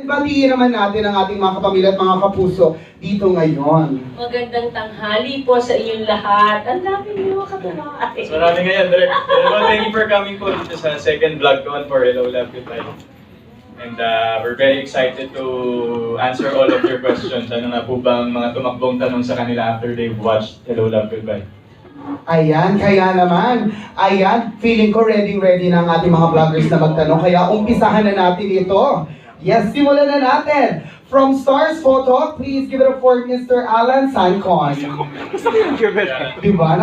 Batiin naman natin ang ating mga kapamilya at mga kapuso dito ngayon. Magandang tanghali po sa inyong lahat. Ang dami niyo katuwa. So marami ngayon, Direk. Well, thank you for coming po dito sa second blogcon for Hello Love Goodbye. And we're very excited to answer all of your questions. Ano na po ba ang mga tumakbong tanong sa kanila after they've watched Hello Love Goodbye? Ayan, kaya naman, feeling ko ready na ang ating mga vloggers na magtanong. Kaya umpisahan na natin ito. Yes, simulan na natin. From Stars Photo, please give it up for Mr. Alan Sancon. Diba?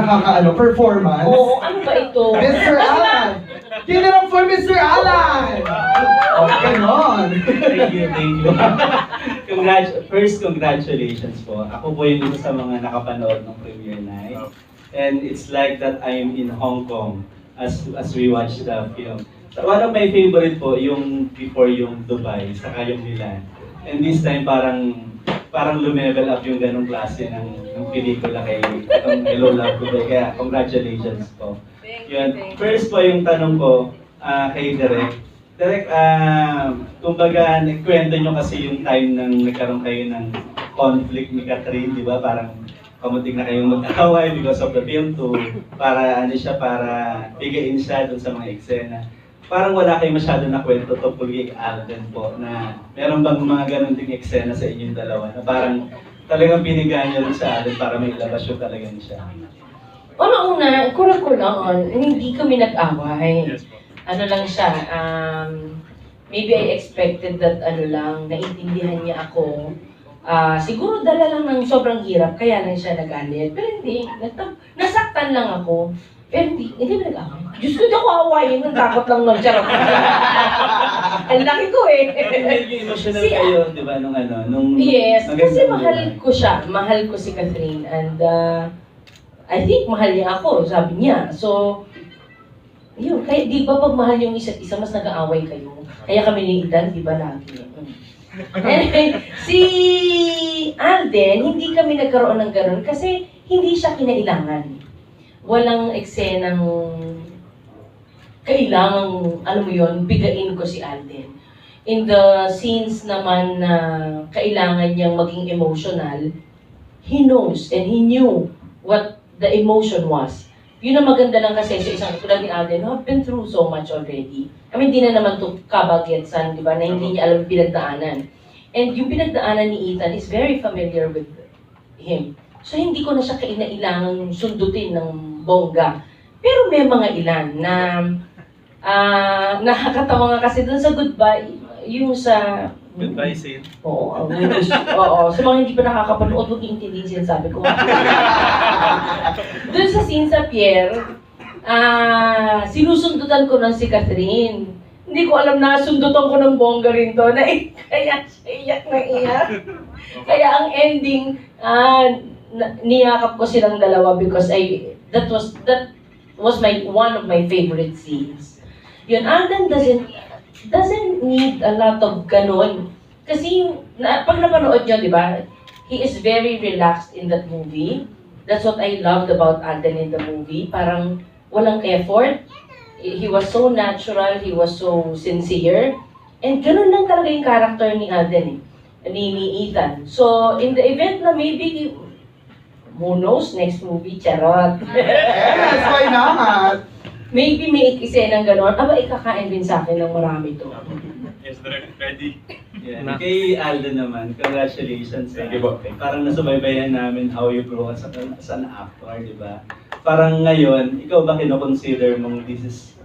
Performance. Oo, ano ba ito? Mr. Alan! Give it up for Mr. Alan! Oh, ganon. Thank you. First, congratulations po. Ako po yung isa sa mga nakapanood ng premiere night. And it's like that I'm in Hong Kong as we watch the film. So, one of my favorite po, yung before yung Dubai, saka yung Milan. And this time parang lumevel up yung ganong klase ng pelikula kay Hello Love Goodbye. Kaya congratulations po. Yun. First po yung tanong ko kay Direk. Direk, kumbaga nagkwento nyo kasi yung time nang nagkaroon kayo ng conflict ni Catherine, di ba? Parang kamuntik na kayong mag-away because of the film to para bigayin siya dun sa mga eksena. Parang wala kayong masyado na kwento tungkol kay Alden po na meron bang mga ganun ding eksena sa inyong dalawa na parang talagang pinigaan niyo rin sa Alden para may ilabas yung talagang siya. Una-una, kurang ko lang, hindi kami nag-away. Ano lang siya, maybe I expected that naiintindihan niya ako. Siguro dala lang ng sobrang hirap, kaya lang siya nagalit. Pero hindi, nasaktan lang ako. Pero hindi nag-away. Diyos ko, di ako awayin. Takot lang nun. Charot. Ang laki ko eh. Medyo emotional kayo, di ba, nung yes, kasi mahal ko siya. Mahal ko si Catherine. And I think mahal niya ako, sabi niya. So, yun. Kaya di ba pag mahal yung isa't isa, mas nag-aaway kayo. Kaya kami ni Ethan, di ba lagi? Anyway, si Alden, hindi kami nagkaroon ng gano'n kasi hindi siya kinailangan. Walang eksenang kailangang, alam mo yon, bigain ko si Alden. In the scenes naman na kailangan niyang maging emotional, he knows and he knew what the emotion was. Yun ang maganda lang kasi sa isang tulad ni Alden, who have been through so much already. I mean, di na naman ito kabagetsan, di ba, na hindi niya alam pinagdaanan. And yung pinagdaanan ni Ethan is very familiar with him. So, hindi ko na siya kailangang sundutin ng bongga. Pero may mga ilan na nakakatawa nga kasi dun sa goodbye, yung sa... Goodbye scene. Oo, oo. Sa mga hindi pa nakakapanood, huwag intindihin sinasabi ko. Dun sa scene sa Pierre, sinusundutan ko ng si Catherine. Hindi ko alam na sundutan ko ng bongga rin to. Kaya siya iyak na iyak. Kaya ang ending, niyakap ko silang dalawa because that was one of my favorite scenes. Yun, Alden doesn't need a lot of ganon. Kasi pag napanood nyo, di ba, he is very relaxed in that movie. That's what I loved about Alden in the movie. Parang walang effort. He was so natural, he was so sincere. And ganun lang talaga yung character ni Alden ni Ethan. So, in the event na maybe who knows, next movie, charot. Yes, why not? Maybe may ikisenang gano'n. Ikakain din sa akin ng marami to. Yes, Direk. Ready? Yeah. Kay Alden naman, congratulations. Thank you po. Parang nasubaybayan namin how you grow as an actor, di ba? Parang ngayon, ikaw ba kino-consider mong this is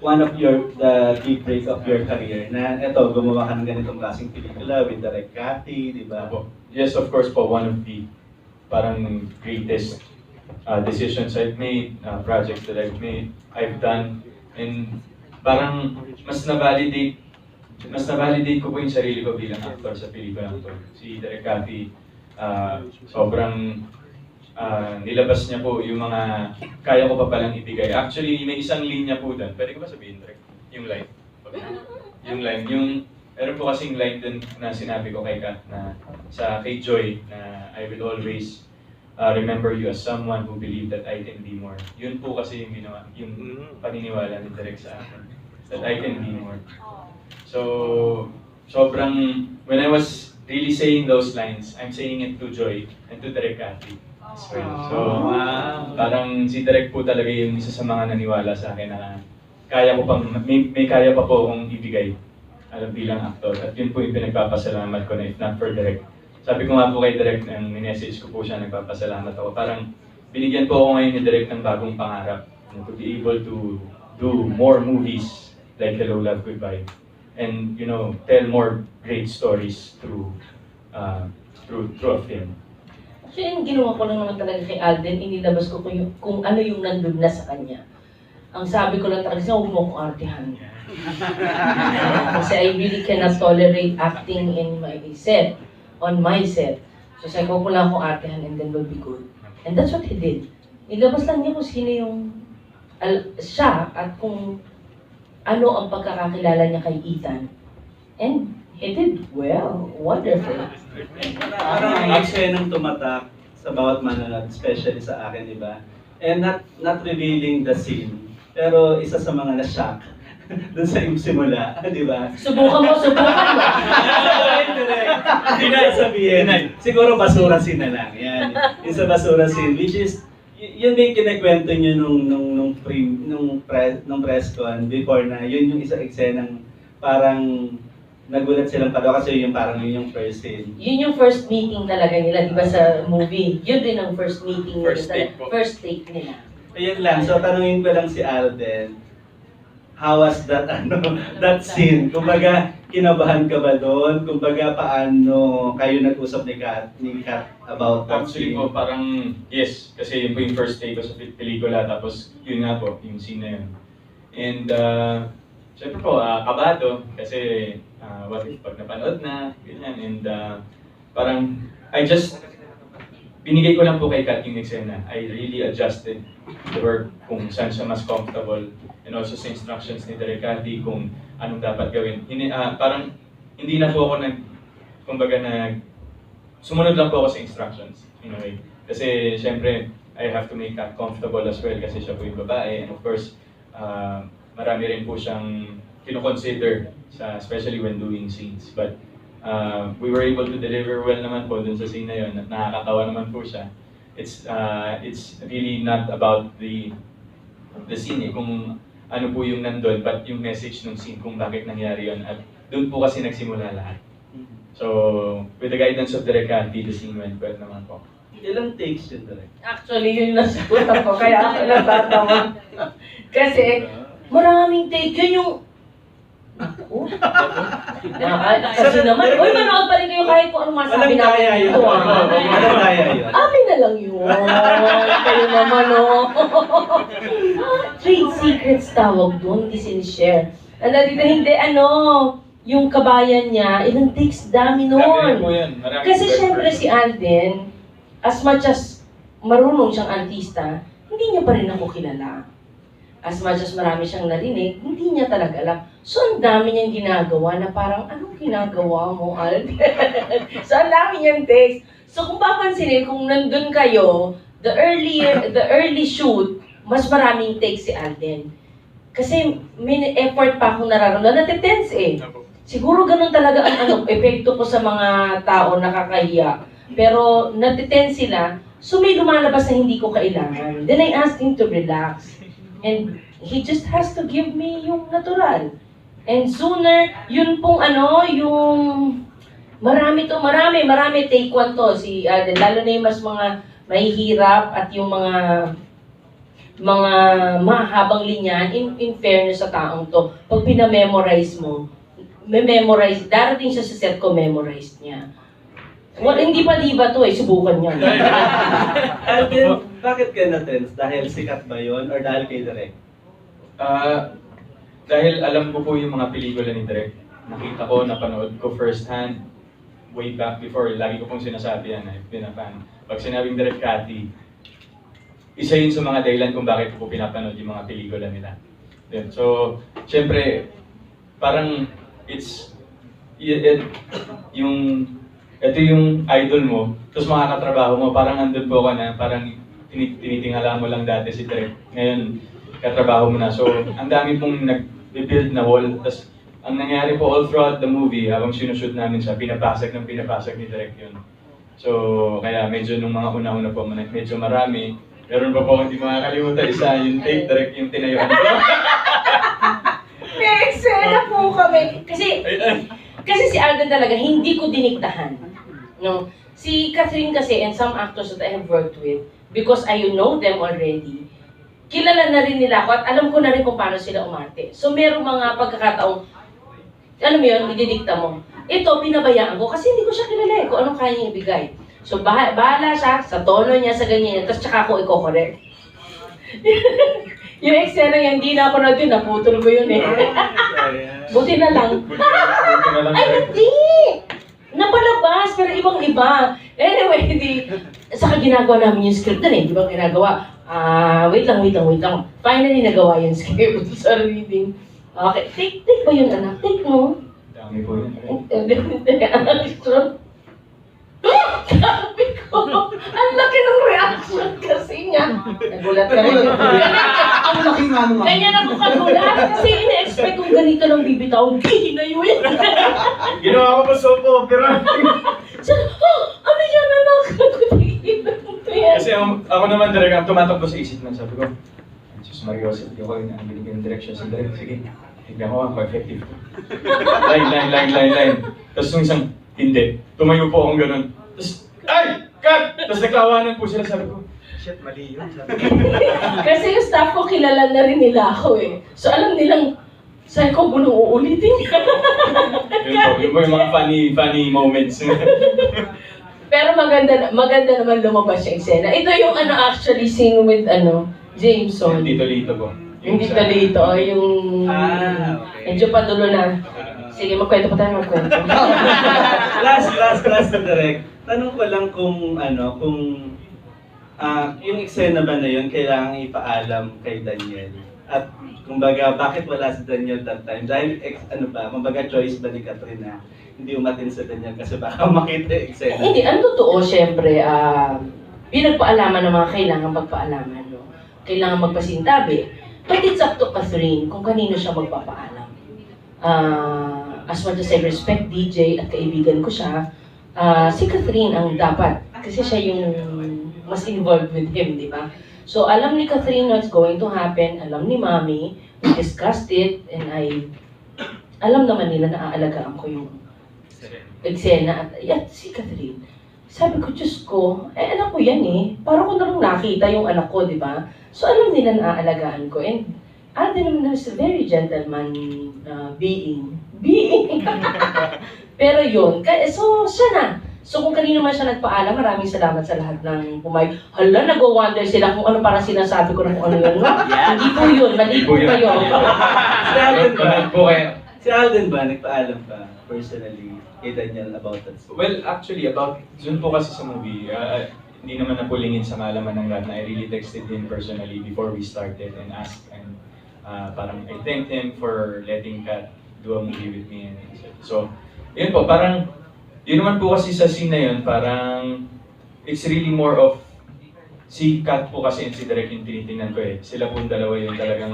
one of the big break of your career na eto, gumawa ka ng ganitong klaseng pelikula with Direk Cathy, di ba? Yes, of course po. One of the parang greatest decisions I've made, projects that I've done, and parang mas na-validate ko po yung sarili ko bilang actor sa pelikulang to. Si Direk Cathy, sobrang nilabas niya po yung mga kaya ko pa palang ibigay. Actually, may isang linya po doon. Pwede ko ba sabihin, Direk? Yung line. Meron po kasing line din na sinabi ko kay Kat na kay Joy na I will always remember you as someone who believed that I can be more. Yun po kasi yung paniniwala ni Direk sa akin. That I can be more. So, sobrang, when I was really saying those lines, I'm saying it to Joy and to Direk Cathy as well. So, parang si Direk po talaga yung isa sa mga naniwala sa akin na kaya ko pang, may kaya pa po akong ibigay bilang actor. At yun po yung pinagpapasalamat ko na if not for Direk. Sabi ko nga po kay Direk, nang minessage ko po siya, nagpapasalamat ako. Parang binigyan po ako ngayon ni Direk ng bagong pangarap, to be able to do more movies like Hello, Love, Goodbye. And tell more great stories through a film. So yung ginawa ko lang naman talaga kay Alden, inilabas ko kung ano yung nandun na sa kanya. Ang sabi ko lang talaga, huwag mo akong artihan. Kasi I really cannot tolerate acting in my set, on my set. So sabi ko, huwag mo lang akong artihan and then we'll be good. And that's what he did. Ilabas lang niya kung sino yung siya at kung ano ang pagkakakilala niya kay Ethan. And he did well, wonderful. Parang ang eksenang tumatak sa bawat manonood, especially sa akin, di ba? And not revealing the scene, pero isa sa mga na-shock doon sa simula, di ba? Subukan mo. Hindi na sabihin. Siguro basura scene na lang. Yan. Yung sa basura scene, which is, yun yung kinikwento nyo nung press con before na yun yung isang eksenang parang nagulat silang pala kasi yun yung first scene. Yun yung first meeting talaga nila, di ba sa movie? Yun din ang first meeting nila. First take nila. Ayun lang. So tanungin ko lang si Alden, how was that that scene? Kumbaga, kinabahan ka ba doon? Kumbaga, paano kayo nag-usap ni Kat about that Actually scene? po, parang yes, kasi yun po yung first take ko sa pelikula, tapos yun nga po, yung scene na yun. And syempre po, kabado, kasi what if pag napanood na, ganyan, and parang binigay ko lang po kay Kat yung eksena. I really adjusted the work kung saan siya mas comfortable, and also sa instructions ni Direk Cathy kung anong dapat gawin. Parang hindi na po ako sumunod lang po ako sa instructions in a way. Kasi syempre, I have to make Kat comfortable as well kasi siya po yung babae, and of course, marami rin po siyang kino-consider, especially when doing scenes. But we were able to deliver well naman po dun sa scene na yun, at nakakatawa naman po siya. It's really not about the scene kung ano po yung nandun, but yung message ng scene kung bakit nangyari yun. At doon po kasi nagsimula lahat. So, with the guidance of Direk Cathy, the scene went well naman po. Ilang takes yun, Direk? Actually, yun nasa utak ko, kaya ako natatawa. Kasi, maraming take. Yun yung... Ako? Kasi naman, manood pa rin kayo kahit kung anong masabi Walang kaya yun. Walang kaya yun. Amin na lang yun. Kayo naman, trade secrets tawag doon, hindi sinishare. Hindi, yung kabayan niya, ilang takes, dami nun. Kasi syempre si Alden, as much as marunong siyang artista, hindi niya pa rin ako kilala. As much as marami siyang narinig, hindi niya talaga alam. So, ang dami niyang ginagawa na parang, anong ginagawa mo, Alden? So, ang dami niyang takes. So, kung papansinin, kung nandun kayo, the early shoot, mas maraming takes si Alden. Kasi may effort pa akong nararamdaman. Natitense eh. Siguro ganun talaga ang epekto ko sa mga tao nakakahiya. Pero natitense sila, so may lumalabas na hindi ko kailangan. Then I asked him to relax. And he just has to give me yung natural. And sooner, yun pong yung marami take one to si Alden. Lalo na yung mas mga mahihirap at yung mga mahabang linya, in fairness sa taong to, pag pinamemorize mo, darating siya sa set ko, memorize niya. Well, hindi pa diba to subukan niya. Alden, bakit ka na-tense? Dahil sikat ba yun or dahil kay Direk? Dahil alam ko po yung mga pelikula ni Direk. Nakita ko, napanood ko first hand, way back before, lagi ko pong sinasabi yan, I've been a fan. Pag sinabing Direk Cathy, isa yun sa mga dahilan kung bakit ko pinapanood yung mga pelikula nila. So, syempre, parang ito yung idol mo, tapos makakatrabaho mo, parang andun po ka na, parang tinitingala mo lang dati si Direk. Ngayon, katrabaho mo na. So, ang dami pong nag-build na wall, tapos ang nangyari po all throughout the movie, habang sinushoot namin siya, pinapasag ni Direk yun. So, kaya medyo nung mga una-una po, medyo marami. Meron pa po hindi makakalimutan, isa yung take Direk yung tinayuan ko. May eksena po kami. Kasi si Alden talaga, hindi ko diniktahan. No? Si Catherine kasi and some actors that I have worked with, because I know them already, kilala na rin nila ako at alam ko na rin kung paano sila umarte. So merong mga pagkakataong, alam mo yun, ididikta mo. Ito, pinabayaan ko kasi hindi ko siya kilala kung anong kaya niya ibigay. So bahala siya sa tono niya, sa ganyan, tapos tsaka ako i-correct. Yung eksena yan, hindi na ako natin, naputol ko yun eh. Buti na lang. Ay, hindi! Napalabas, pero ibang-iba. Anyway, saka ginagawa namin yung script na eh. Di ba ginagawa? Wait lang. Finally, nagawa yung script sa reading. Okay, take ba yun, anak? Take mo. Dami po yun. Sabi ko, ang laki ng reaction kasi niya. Nagulat ka rin. Ang laki nga naman. Ganyan ako kagulat kasi ina-expect kong ganito lang bibitaw. Hinayuin. Ginawa ko pa soap opera. Sabi, ano yan anak? Kasi ako naman Direk, tumatakbo sa isip na sabi ko, Jesus Marios, hindi ko yung binigyan ng direction sa Direk. Sige, tignan ko ako effective. Line. Tapos nung isang, hindi. Tumayo po akong ganun. Tapos, ay! Cut! Tapos nagkawanan po sila. Sabi ko, shit, mali yun. Kasi yung staff ko kilala na rin nila ako eh. So alam nilang, saan ko bunong uulitin? Yun po yung mga funny moments. Pero maganda naman lumabas yung eksena. Ito yung actually scene with Jameson. Yung Tito-Lito po. Yung Tito-Lito, yung okay. medyo padulo na. Sige, magkwento pa tayo. Last na Direk. Tanong ko lang kung yung eksena ba na yun kailangan ipaalam kay Daniel? At kumbaga, bakit wala si Daniel that time? Dahil kumbaga choice ba ni Catherine na hindi umatin sa Daniel kasi baka makita yung eksena? Hindi, ang totoo, syempre, pinagpaalaman ng mga kailangan pagpaalaman. No? Kailangan magpasintabi. But it's up to Catherine kung kanino siya magpapaalam. As much as I respect DJ at kaibigan ko siya, si Catherine ang dapat. Kasi siya yung mas involved with him, di ba? So, alam ni Catherine what's going to happen. Alam ni Mami. We discussed it. And alam naman nila na aalagaan ko yung eksena. At si Catherine, sabi ko, Diyos ko, anak ko yan eh. Parang ko na rin nakita yung anak ko, di ba? So, alam nila na aalagaan ko. And Alden naman is a very gentleman being. Pero yun, so siya na. So kung kanino man siya nagpaalam, maraming salamat sa lahat ng pumayag. Hala, nag-wonder sila kung ano para sinasabi ko na kung ano yun. No? Hindi po yun, mali po kayo. Si Alden ba nagpaalam pa personally kay Daniel about that? Well, actually, dun po kasi sa movie, hindi naman napulingin sa malaman ng lahat na I really texted him personally before we started and asked and parang I thanked him for letting Kat do a movie with me. So, yun po, parang, yun naman po kasi sa scene na yun, parang, it's really more of, si Kat po kasi and si Direk yung tinitingnan ko eh. Sila po dalawa yung talagang,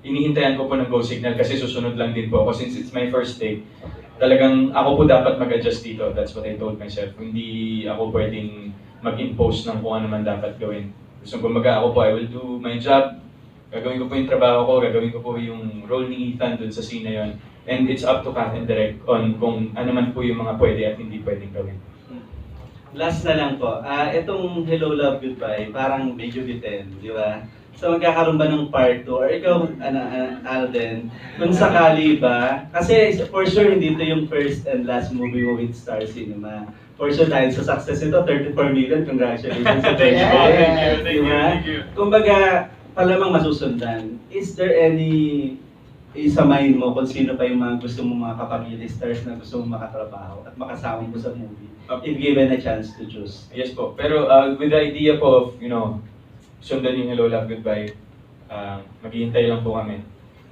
inihintayan ko po ng go signal kasi susunod lang din po ako since it's my first take. Talagang, ako po dapat mag-adjust dito. That's what I told myself. Hindi ako pwedeng mag-impose ng kung ano man dapat gawin. Gusto ko ako po, I will do my job. Gagawin ko po yung trabaho ko, gagawin ko po yung role ni Ethan dun sa scene na yun. And it's up to Kat and Direk on kung ano man po yung mga pwede at hindi pwedeng gawin. Last na lang po, itong Hello, Love, Goodbye, parang medyo bitin, di ba? So magkakaroon ba ng part 2? Or ikaw, Alden, kung sakali ba? Kasi for sure hindi ito yung first and last movie mo with Star Cinema. For sure dahil sa success ito, 34 million, congratulations sa Thank you. Kumbaga, palamang masusundan. Is there any sa mind mo kung sino pa yung mga gusto mong mga kapamilya stars na gusto mong makatrabaho at makasama mo sa movie if given a chance to choose? Yes po. Pero with the idea po of, sundan yung Hello, Love, Goodbye, maghihintay lang po kami.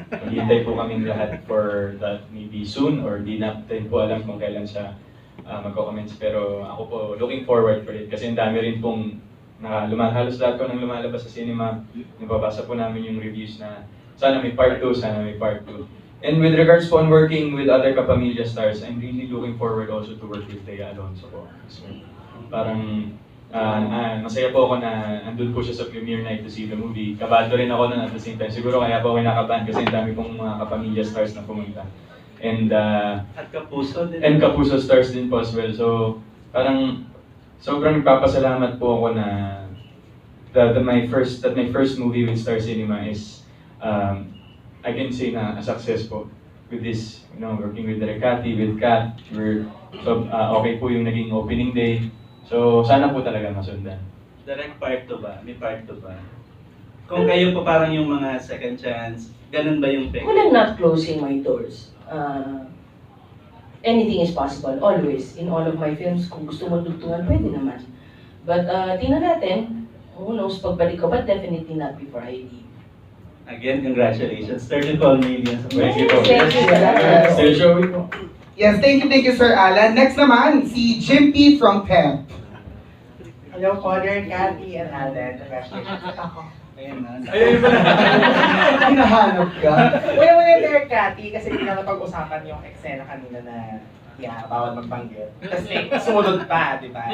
Maghihintay po kaming lahat for that maybe soon or di natin po alam kung kailan siya magko-comments. Pero ako po looking forward for it kasi ang dami rin pong halos lahat po nang lumalabas sa cinema. Nababasa po namin yung reviews na sana may part 2, sana may part 2. And with regards po on working with other Kapamilya stars, I'm really looking forward also to work with Thea Alonso po. So, parang masaya po ako na andun po siya sa premiere night to see the movie. Kabado rin ako nun at the same time. Siguro kaya po ako nakabahan kasi ang dami pong mga Kapamilya stars na pumunta. And At Kapuso din. and Kapuso stars din po as well. So parang sobrang nagpapasalamat po ako na my first movie with Star Cinema is I can say na a success po with this, working with direk Cathy, with Kat. Okay po yung naging opening day. So, sana po talaga masundan. Direct part 2 ba? May part 2 ba? Kung kayo pa parang yung mga second chance, ganun ba yung pick? Well, I'm not closing my doors. Anything is possible, always. In all of my films, kung gusto mo dugtungan, pwede naman. But tingnan natin, who knows, pagbalik ko, but definitely not before I leave. Again, congratulations. 34 million. Thank you po. Thank you. Still showing po. Yes, thank you, Sir Alan. Next naman, si Jim P. from PEP. Hello po, dear Cathy and Alden. Congratulations ako. Ayun na. Ayun pala. Hinahanap ka. Wala, dear Cathy, kasi hindi na napag-usapan yung eksena kanina na bawal magbanggit. Tapos sumunod pa, di ba?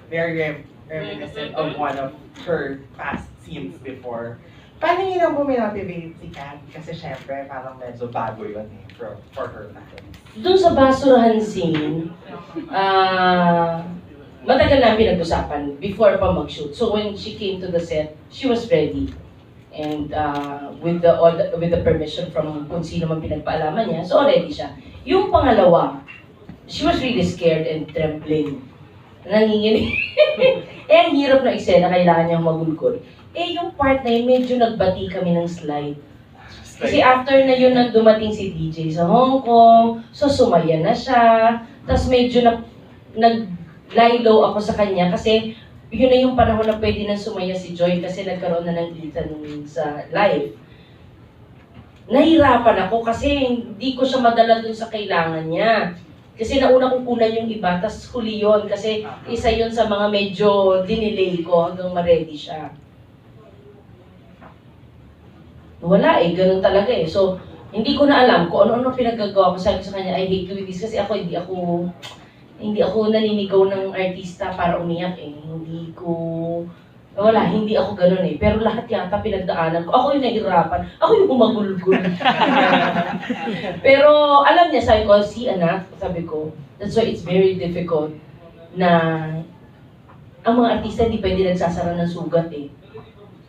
Very reminiscent of one of her past scenes before. Paano niyo lang po may-motivate si Cathy? Kasi syempre, parang medyo bago yun for her na. Doon sa basurahan scene, matagal na pinag-usapan before pa mag-shoot. So when she came to the set, she was ready. And with the permission from kung sino man pinagpaalaman niya, so ready siya. Yung pangalawa, she was really scared and trembling. Nanginginig. Ang hirap na eksena, kailangan niyang magulgol. Yung part na yun, medyo nagbati kami ng slide. Kasi after na yun, dumating si DJ sa Hong Kong, so sumaya na siya. Tapos medyo nag-lie low ako sa kanya kasi yun na yung panahon na pwede nang sumaya si Joy kasi nagkaroon na ng kita sa live. Nahirapan ako kasi hindi ko siya madala dun sa kailangan niya. Kasi nauna kong kunan yung iba, tapos huli yun kasi isa yun sa mga medyo dinelay ko hanggang ma-ready siya. Wala ganun talaga So, hindi ko na alam kung ano-ano pinagagawa ko. Sabi ko sa kanya, I hate doing this kasi hindi ako naninigaw ng artista para umiyak Hindi ako ganun Pero lahat yata pinagdaanan ko. Ako yung nahihirapan. Ako yung humagulgul. Pero alam niya, sabi ko, anak, sabi ko, that's why it's very difficult na ang mga artista hindi pwede nagsasara ng sugat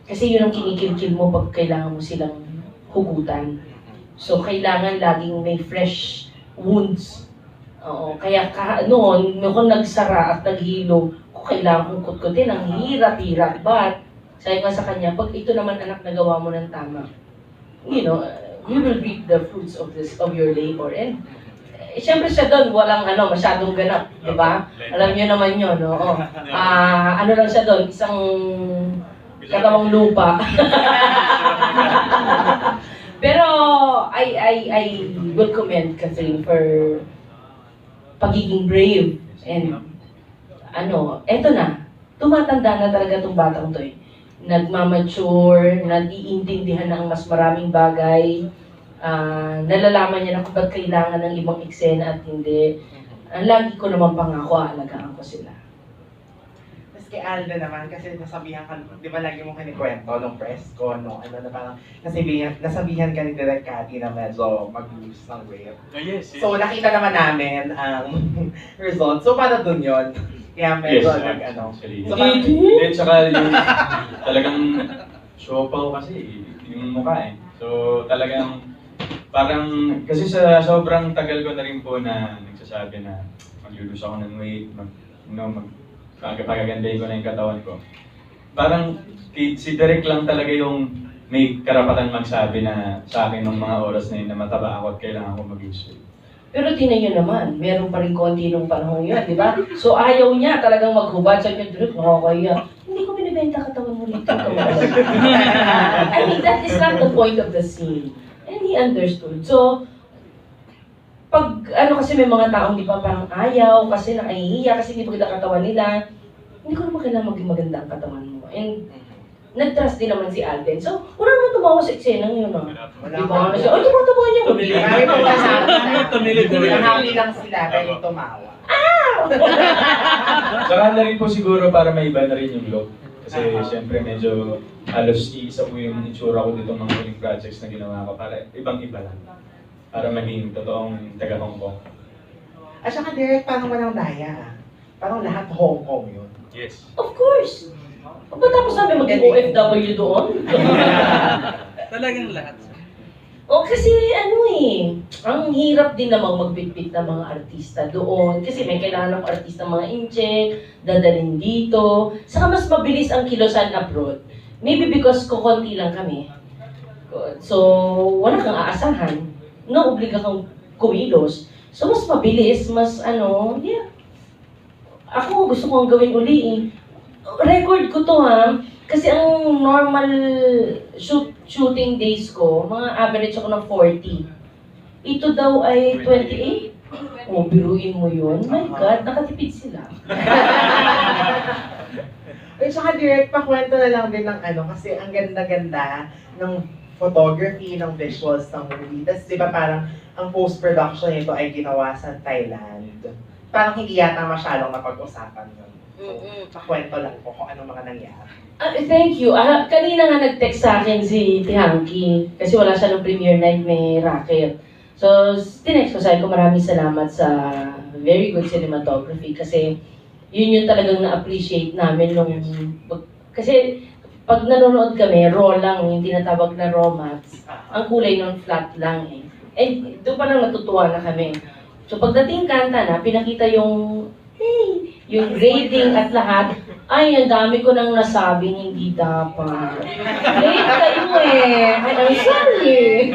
Kasi yun ang kinikil-kil mo pag kailangan mo silang hugutan. So, kailangan laging may fresh wounds. Oo, kaya noon kung nagsara at naghilo, kung kailangan kong kutkutin, ang hirap-hirap. But, sabi ko sa kanya, pag ito naman anak nagawa mo ng tama, you will reap the fruits of your labor. And, siyempre siya doon, walang masyadong ganap, di ba? Alam niyo naman yun, no? Ano lang siya doon, isang katawang lupa. Pero I will commend Catherine for pagiging brave and eto na, tumatanda na talaga itong batang to Nagmamature, nag-iintindihan ng mas maraming bagay, nalalaman niya na kung ba't kailangan ng ibang eksena at hindi. Lagi ko naman pangako, aalagaan ko sila. Kay Alden naman, kasi nasabihan ka, di ba lagi mo kinikwento nung press ko, na parang nasabihan ka ni Direk Cathy na medyo mag-lose ng weight. Yes. So nakita naman namin ang result. So para dun yun. Kaya medyo actually. So parang, Then, tsaka yung talagang siopaw kasi yung mukha So talagang parang, kasi sa sobrang tagal ko na rin po na nagsasabi na mag-lose ako ng weight, pagagandahin ko na yung katawan ko. Parang si Direk lang talaga yung may karapatan magsabi na sa akin ng mga oras na yun na mataba ako at kailangan ko mag-lose weight. Pero tingnan nyo naman, meron pa rin konti nung panahon yun, di ba? So ayaw niya talagang maghubad. Sabi niya, Direk, nakakaya. Hindi ko binibenta katawan mo dito. I mean, that is not the point of the scene. And he understood. So, pag kasi may mga taong di ba parang ayaw kasi nakahihiya kasi hindi maganda katawan nila, hindi ko naman kailangan maging maganda ang katawan mo. And nag-trust din naman si Alden. So, wala naman tumawa sa eksena yun ah. Wala Di ka. ba? Kasi, ay, tumatawa niya. Tumili. Marami pong kasama. Tumili. Happy lang sila dahil tumawa. Saka na rin po siguro para maiba na rin yung look. Kasi siyempre medyo halos iisa po yung itsura ko dito mga huling projects na ginawa ko para ibang-iba lang. Para maging totoong taga Hong Kong. At saka direct, parang walang daya. Parang lahat Hong Kong yun. Yes. Of course. Ba't tapos sabi maging OFW doon? Talagang lahat. O kasi ano ang hirap din namang magbitbit ng mga artista doon. Kasi may kailangan ng artista mga incheck, dadalhin dito. Saka mas mabilis ang kilosan abroad. Maybe because kukunti lang kami. So, wala kang aasahan. Naobliga kang kumilos. So, mas mabilis, mas yeah. Ako gusto kong gawin uli Record ko to kasi ang normal shooting days ko, mga average ako ng 40. Ito daw ay 28. Oh, biruin mo yun. My God, nakatipid sila. At saka direct, pakwento na lang din ng kasi ang ganda-ganda ng photography, ng visuals ng movie. Tapos di ba parang ang post-production nito ay ginawa sa Thailand. Parang hindi yata masyadong napag-usapan yun. Pakwento lang po kung anong mga nangyari. Thank you. Kanina nga nag-text sa akin si Tiangki kasi wala siya ng premiere night, may racket. So, tinext ko, sabi ko maraming salamat sa very good cinematography kasi yun yung talagang na-appreciate namin nung... Kasi pag nanonood kami, raw lang, yung tinatawag na raw mattes. Ang kulay nun flat lang doon pa lang natutuwa na kami. So pagdating kanta na, pinakita yung yung grading at lahat, ay, ang dami ko nang nasabing hindi dapat. Late kayo I'm sorry.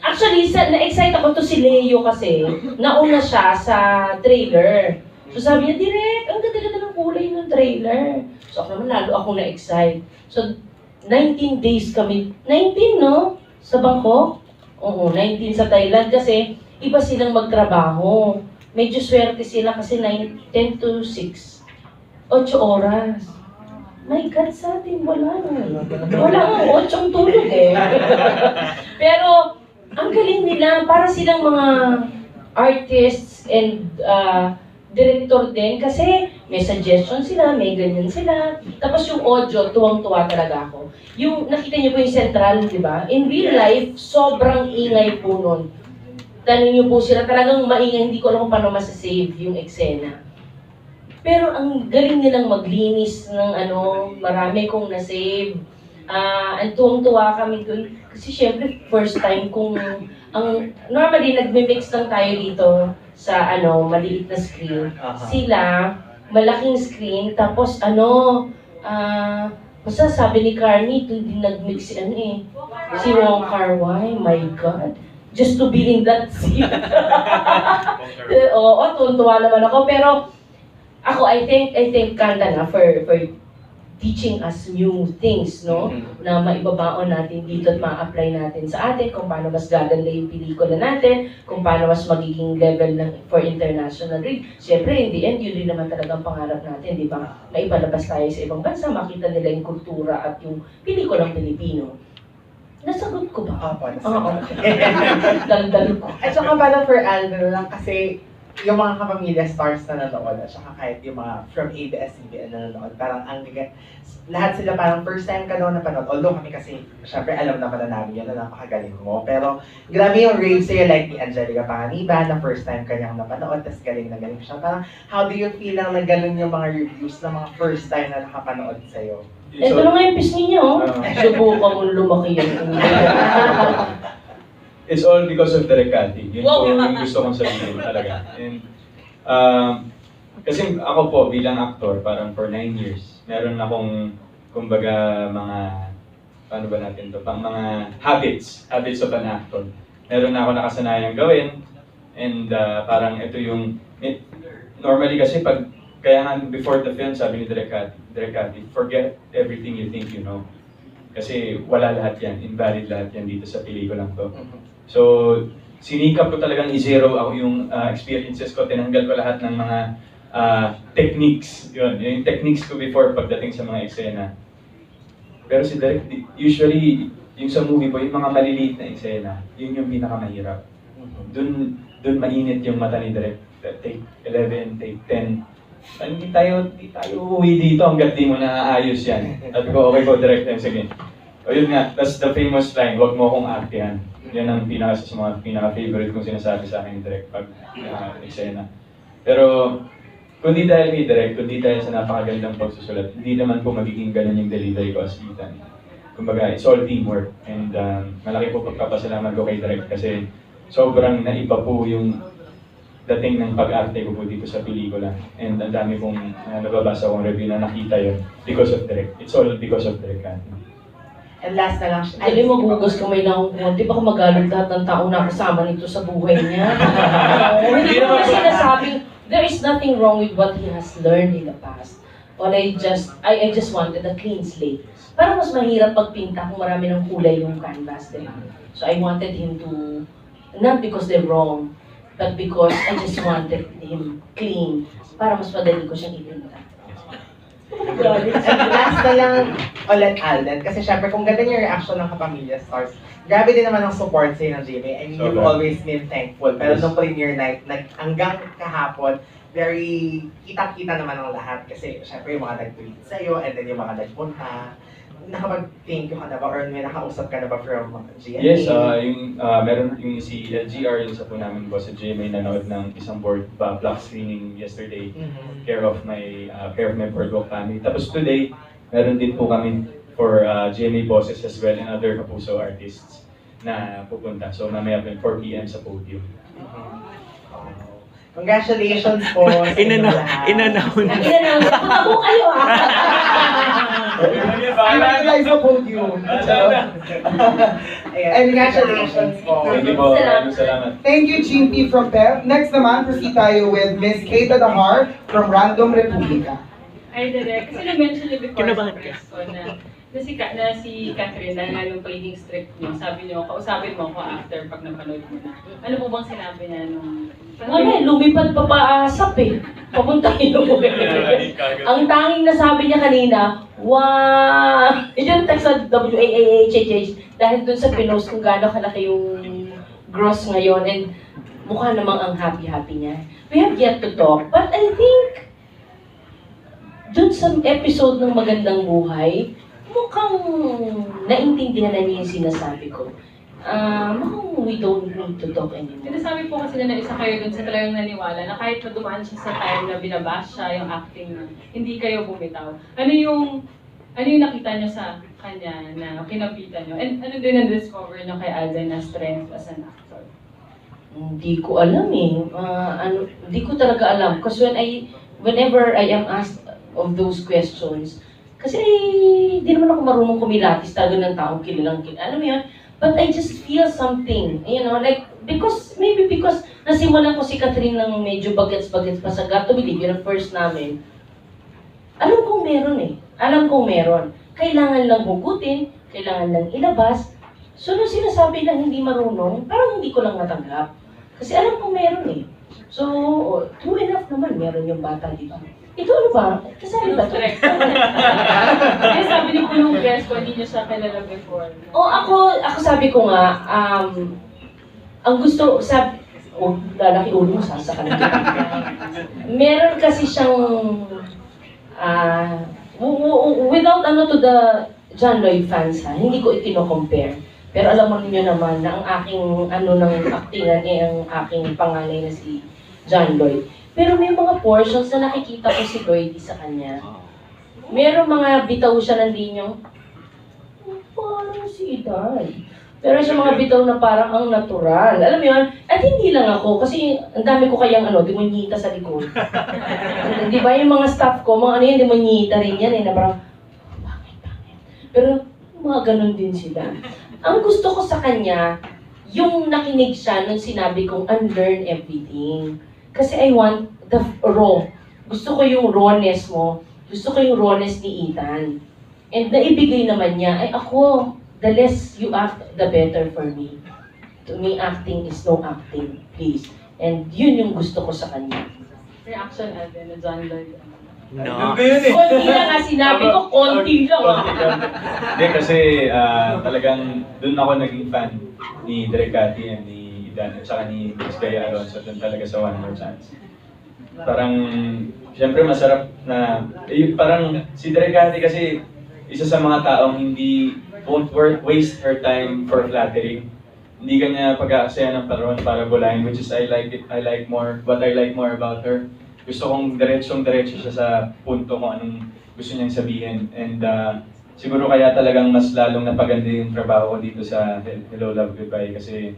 Actually, na-excite ako to si Leo kasi, nauna siya sa trailer. So sabi niya, direct, ang ganda-ganda ng kulay ng trailer. So ako naman lalo ako na-excite. So 19 days kami, 19 no? Sa Bangkok? Oo, 19 sa Thailand kasi iba silang magtrabaho. Medyo swerte sila kasi 10 to 6. 8 oras. My God, sa atin wala na. Wala nga, 8 tulog Pero, ang galing nila, para silang mga artists and director din kasi may suggestion sila, may ganyan sila. Tapos yung audio, tuwang-tuwa talaga ako. Yung nakita niyo po yung central, di ba? In real life, sobrang ingay po nun. Tanong niyo po sila, talagang maingay, hindi ko alam kung paano masasave yung eksena. Pero ang galing nilang maglinis ng marami kong nasave. Ang tuwang-tuwa kami dun. Kasi syempre, first time kung, normally nagme-mix lang tayo dito sa maliit na screen. Sila, malaking screen, tapos basta sabi ni Carney, ito din nag-mix si Wong Kar-wai, my God. Just to be in that scene. Oo, tuwan-tuwa naman ako. Pero ako, I think Kanda na for teaching us new things, no? Na maibabaon natin dito at ma-apply natin sa atin, kung paano mas gaganda yung pelikula natin, kung paano mas magiging level for international read. Siyempre, in the end, yun rin naman talagang pangarap natin, di ba? Maipalabas tayo sa ibang bansa, makita nila yung kultura at yung pelikulang Pilipino. Nasagot ko ba? Opo, Okay. Daldal ko. At saka pala for Alden lang kasi yung mga kapamilya stars na nanonood at saka kahit yung mga from ABS-CBN na nanonood, parang lahat sila parang first time ka noon napanood. Although kami kasi, syempre alam naman na namin yun na napakagaling mo. Pero grabe yung rave sa'yo like ni Angelica Panganiban na first time kanyang napanood, tas galing na galing siya. Parang how do you feel lang na galing yung mga reviews ng mga first time na nakapanood sa'yo? Ito na nga yung pisngi niyo. Subukan mo lumaki yan. It's all because of direk Cathy. Yun po yung gusto kong sabihin talaga. And, kasi ako po bilang actor, parang for 9 years, meron akong, kumbaga, mga, paano ba natin to? Mga habits of an actor. Meron na ako nakasanayang gawin, and parang ito yung, normally kasi kaya nga before the film, sabi ni direk Cathy, forget everything you think you know. Kasi wala lahat yan, invalid lahat yan dito sa pelikulang to. So, sinikap ko talagang i-zero ako yung experiences ko, tinanggal ko lahat ng mga techniques. Yung techniques ko before pagdating sa mga eksena. Pero si direct, usually, yung sa movie po, yung mga maliliit na eksena, yun yung pinakamahirap. Dun mainit yung mata ni direct. Take 11, take 10. Hindi tayo uuwi dito hanggat di mo naaayos yan. Sabi ko, okay po, direct, sige. O yun nga, that's the famous line, wag mo akong aktihan. Yan ang sa mga pinaka-favorite kong sinasabi sa akin direct pag eksena. Pero, kundi dahil kay direct, kundi dahil sa napakagandang pagsusulat, hindi naman po magiging ganun yung delivery ko as Ethan. Kumbaga, it's all teamwork. And malaki po pagpapasalamat ko kay direct kasi sobrang naiba po yung dating ng pag-arte ko po dito sa pelikula. And ang dami pong nababasa kong review na nakita yun because of direct. It's all because of direct. And last na lang, Dali magugas kamay na akong konti, baka magalit lahat ng taong nakasama nito sa buhay niya. Hindi ko kasi nasabing, there is nothing wrong with what he has learned in the past. All I just wanted a clean slate. Para mas mahirap pagpinta kung marami ng kulay yung canvas, diba? So I wanted him to, not because they're wrong, but because I just wanted him clean. Para mas madali ko siyang ipinta. And last na lang ulit, Alden, kasi syempre kung ganda yung reaction ng Kapamilya Stars, grabe din naman ang support sa'yo ng GMA. I mean, you've always been thankful. Pero nung premiere night, hanggang kahapon, very kitang-kita naman ang lahat. Kasi syempre yung mga nag-tweet sa'yo, and then yung mga nagpunta. Nakapag-thank you ka na ba, or may nakausap ka na ba from GMA? Yes, meron yung si LGR, yung sa po namin po sa GMA nanood ng isang block screening yesterday, care of my boardwalk family. Tapos today, meron din po kami for GMA bosses as well and other Kapuso artists na pupunta. So mamaya po 4 p.m. sa podium. Congratulations po sa inyo lahat. Inanaw. Punta po kayo Ay, guys sa podium. Ayan, congratulations po. Thank you po. Maraming salamat. Thank you, Chimpy from PEP. Next naman, proceed tayo with Miss Kate Adahar from Random Republica. Ay, direct. Kasi na-mention niyo before sa press ko na si Catherine, dahil nga yung pagiging strict niyo, sabi niyo, kausapin mo ako after pag napanood mo na. Ano po bang sinabi niya nung... Wala, lumipad pa paasap eh. Papunta mo. Ang tanging nasabi niya kanina, wow! Yung text sa WAAHHH dahil dun sa pinost kung gaano kalaki yung gross ngayon and mukha namang ang happy-happy niya. We have yet to talk, but I think dun sa episode ng Magandang Buhay, mukhang naintindihan na niya yung sinasabi ko. Mukhang we don't need to talk anymore. Sinasabi po kasi na isa kayo dun sa talagang naniwala na kahit na dumaan siya sa time na binabash siya yung acting na hindi kayo bumitaw. Ano yung nakita niyo sa kanya na kinapitan niyo? And ano din na-discover niyo kay Alden na strength as an actor? Hindi ko alam eh. Hindi ko talaga alam. Kasi whenever I am asked of those questions, kasi di naman ako marunong kumilatis talaga ng taong kilalang. Alam mo yun? But I just feel something, you know, like, maybe because nasimulan ko si Catherine ng medyo bagets-bagets pa sa Got to Believe, yun ang first namin. Alam kong meron eh. Alam kong meron. Kailangan lang hugutin, kailangan lang ilabas. So, nung sinasabi lang hindi marunong, parang hindi ko lang natanggap. Kasi alam kong meron eh. So, true enough naman, meron yung bata, di ba? Ito ano ba? Kasali ba ito? Correct. Kaya sabi ni Kulong guest ko, hindi niyo siya kilala before. Ako sabi ko nga, ang gusto, lalaki ulo mo, sasakan ka. Meron kasi siyang, without to the John Lloyd fans hindi ko itino-compare. Pero alam mo niyo naman na ang aking, ng actingan ang aking panganay na si John Lloyd. Pero may mga portions na nakikita ko si Lloyd sa kanya. Merong mga bitaw siya ng linyong, parang si Iday. Pero siya mga bitaw na parang ang natural. Alam mo yun? At hindi lang ako, kasi ang dami ko kayang demonyita sa likod. Di ba yung mga staff ko, mga demonyita rin yan na parang, pangit. Pero mga ganun din sila. Ang gusto ko sa kanya, yung nakinig siya nung sinabi kong unlearn everything. Kasi I want the raw. Gusto ko yung rawness mo. Gusto ko yung rawness ni Ethan. And naibigay naman niya, ay ako, the less you act, the better for me. To me, acting is no acting, please. And yun yung gusto ko sa kanya. Reaction Alden na John Lloyd. Ganun yun eh. Konti lang nga sinabi ko, konti lang ah. Hindi kasi talagang doon ako naging fan ni Direk Cathy and ni Dan at saka ni Miss Gaya Alonso doon talaga sa One More Chance. Parang, siyempre masarap na, parang si Direk Cathy kasi isa sa mga taong hindi won't waste her time for flattering. Hindi kanya pag-aaksaya ng panahon para bulahin, which is I like more about her. Gusto kong diretso siya sa punto kung anong gusto niyang sabihin. And siguro kaya talagang mas lalong napaganda yung trabaho ko dito sa Hello, Love, Goodbye. Kasi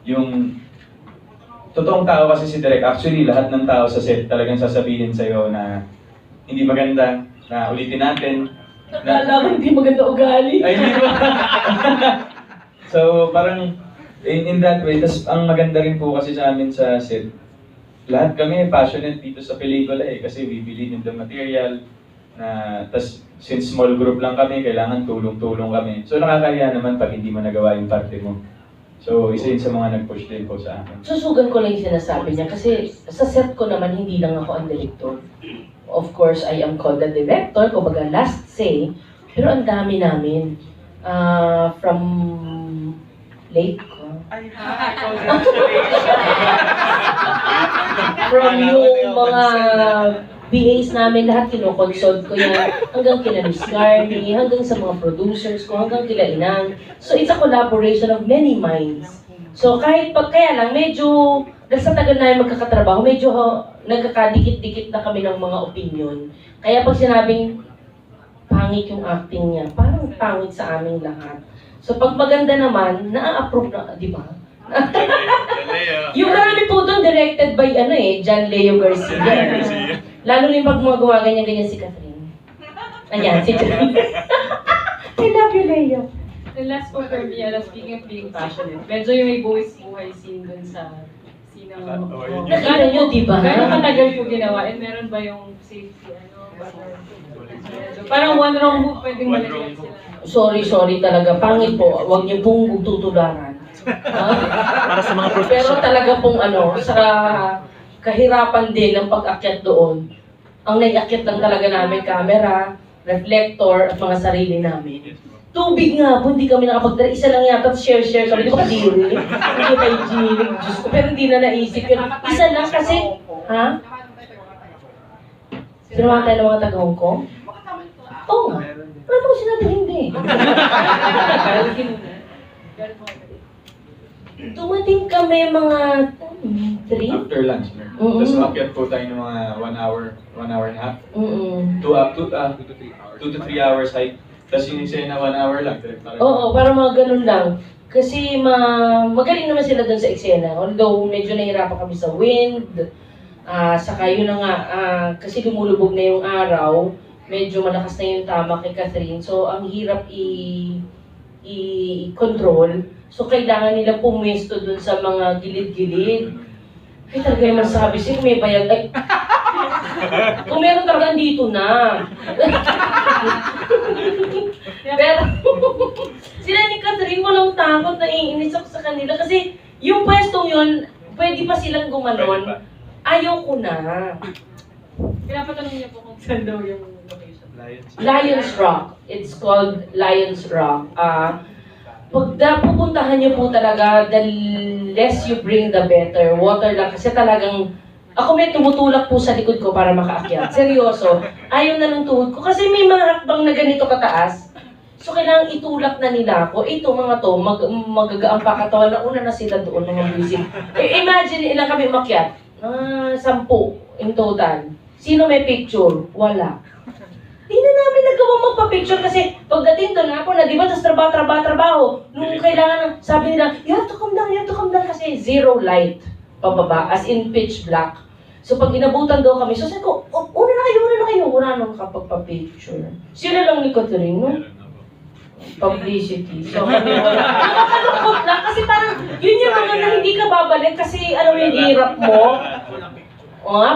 yung totoong tao kasi si Direk, actually lahat ng tao sa set talagang sasabihin sa'yo na hindi maganda, na ulitin natin. Akala ko hindi maganda ugali. Ay, hindi ba? So parang in that way, tas ang maganda rin po kasi sa amin sa set, lahat kami passionate dito sa pelikula eh, kasi we believe in the material, na tas since small group lang kami, kailangan tulong-tulong kami. So nakakahiya naman pag hindi mo nagawa yung parte mo. So isa yun sa mga nag-push din po sa akin. Susugan ko lang yung sinasabi niya kasi sa set ko naman hindi lang ako ang director. Of course, I am called the director, kumbaga last say, pero ang dami namin. From late ko. From yung mga BAs namin, lahat kinoconsult ko yan. Hanggang kina Miss Carney, hanggang sa mga producers ko, hanggang kila Inang. So it's a collaboration of many minds. So kahit kaya lang, medyo, dahil sa tagal na yung magkakatrabaho, medyo nagkakadikit-dikit na kami ng mga opinion. Kaya pag sinabing pangit yung acting niya, parang pangit sa aming lahat. So pag maganda naman, na-approve na, di ba? Yung marami po doon directed by John Leo Garcia. Lalo rin pag mga gumaganyan-ganyan si Catherine. Ayan, si Catherine. I love you, Leo. The last po for me, speaking of being passionate, medyo yung may buhay scene dun sa scene ng Nakita nyo, di ba? Pero katagal po ginawa, and meron ba yung safety, parang one wrong move, pwedeng malagyan sila. Sorry talaga. Pangit po. Huwag niyo pong tutularan. Para sa mga Pero talaga pong sa kahirapan din ng pag-akyat doon, ang nag-akyat lang talaga namin camera, reflector, at mga sarili namin. Tubig nga po, hindi kami nakapagdala. Isa lang yata, share kami. Di ba kadiri? Hindi kay Gini. Diyos ko, pero hindi na naisip yun. Isa lang kasi, ha? Sinuha tayo ng mga taga-Hong Kong? Oo nga. Ano ko sinabi hindi? Dumating kami mga 3. After lunch, tapos umakyat po tayo ng mga 1 hour and a half. 2 to 3 hours hike. Tapos yung eksena 1 hour lang. Oo, parang mga ganun lang. Kasi magaling naman sila dun sa eksena. Although medyo nahirapan kami sa wind. Saka yun na nga, kasi lumulubog na yung araw. Medyo malakas na yung tama kay Catherine. So, ang hirap i-control. So, kailangan nila pumesto dun sa mga gilid-gilid. Ay, talaga naman sabi siya, may bayag. Ay, kung meron talaga, dito na. Pero, sila ni Catherine, walang takot, naiinis ako sa kanila. Kasi, yung pwestong yun, pwede pa silang gumanon. Ayaw ko na. Pinapatanong niya po kung saan daw yung location. Lions Rock. It's called Lions Rock. Pag pupuntahan niyo po talaga, the less you bring, the better. Water lang. Kasi talagang, ako may tumutulak po sa likod ko para makaakyat. Seryoso. Ayaw na ng tuhod ko. Kasi may mga hakbang na ganito kataas. So, kailangan itulak na nila ako. Ito mga to, magagaang pakatawan. Nauna na sila doon, mga music. Imagine, ilang kami umakyat. 10 in total. Sino may picture? Wala. Hindi na namin nagawang magpa-picture kasi pagdating doon ako na, di ba, tapos trabaho. Nung kailangan, sabi nila, you have to come down kasi zero light pababa, as in pitch black. So pag inabutan daw kami, so sabi ko, una na kayo, wala nang kapagpa-picture. Sila lang ni Catherine, no? Publicity. So kami wala. Nakakalungkot lang kasi parang, yun yung mga na hindi ka babalik kasi alam mo yung hirap mo.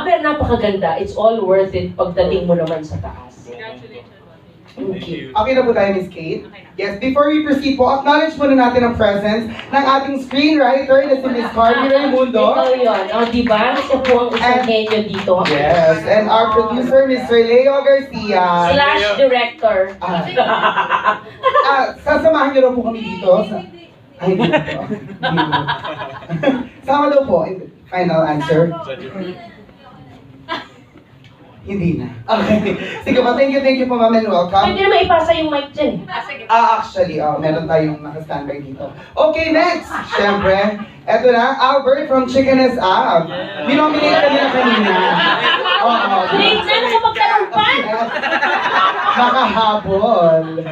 Pero napakaganda. It's all worth it pagdating mo naman sa taas. Congratulations. Okay. Okay na po tayo, Miss Kate? Yes, before we proceed po, acknowledge muna natin ang presence ng ating screenwriter na si Miss Carly Raimundo. Ikaw yun. O, diba? Siya po ang isang genyo dito. Yes, and our producer, Mr. Leo Garcia. Slash director. Sasamahan niyo raw po kami dito. Ay, hindi po. Hindi po. Sama daw po. Final answer. Hindi na. Okay. Sige po, thank you po, ma'am, and welcome. Pwede naman ipasa yung mic dyan. Actually, meron tayong naka-standby dito. Okay, next! Siyempre, eto na, Albert from Chickeness Up. Binominate ka nila kanina. Oo. Great na, nakapagtanong pa! Nakahabol.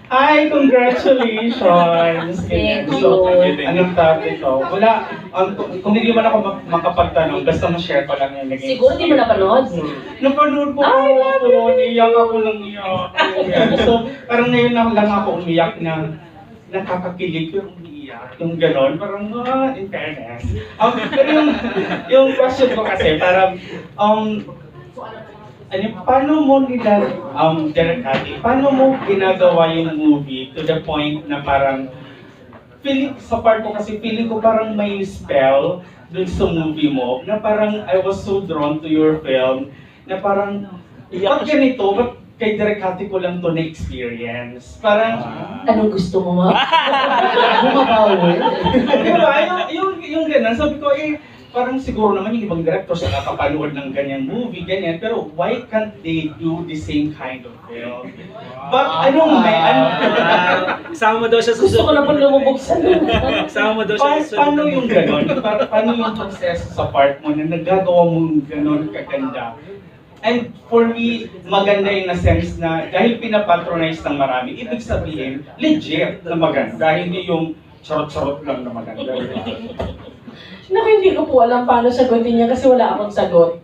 Hi, congratulations! Thank you. So, anong topic ko? Wala, kung hindi man ako makapagtanong, basta ma-share ko lang yung naging. Siguro di mo napanood. Napanood po Ay, ako, iyak ako ng iyak. So, parang ngayon lang ako umiyak na nakakakilig yung umiiyak. Yung ganon, parang in fairness. Pero yung question ko kasi, parang, paano mo nila, Direk Cathy, paano mo ginagawa yung movie to the point na parang, sa part ko kasi feeling ko parang may spell dun sa movie mo, na parang I was so drawn to your film, na parang, ba't ganito, ba't kay Direk Cathy ko lang to na-experience? Parang, Anong gusto mo, ma? Bumabawi. diba, yung ganun, sabi ko, parang siguro naman yung ibang director sa nakapanood ng ganyang movie, ganyan, pero why can't they do the same kind of film? But Kasama mo daw siya sa Gusto ko na po lumubog sa lupa. Kasama mo daw siya sa paano yung gano'n? Paano yung proseso sa part mo na nagagawa mong gano'n kaganda? And for me, maganda yung na sense na dahil pinapatronize ng marami, ibig sabihin, legit na maganda. Dahil hindi yung charot-charot lang na maganda. Naku, hindi ko po alam paano sagutin niya kasi wala akong sagot.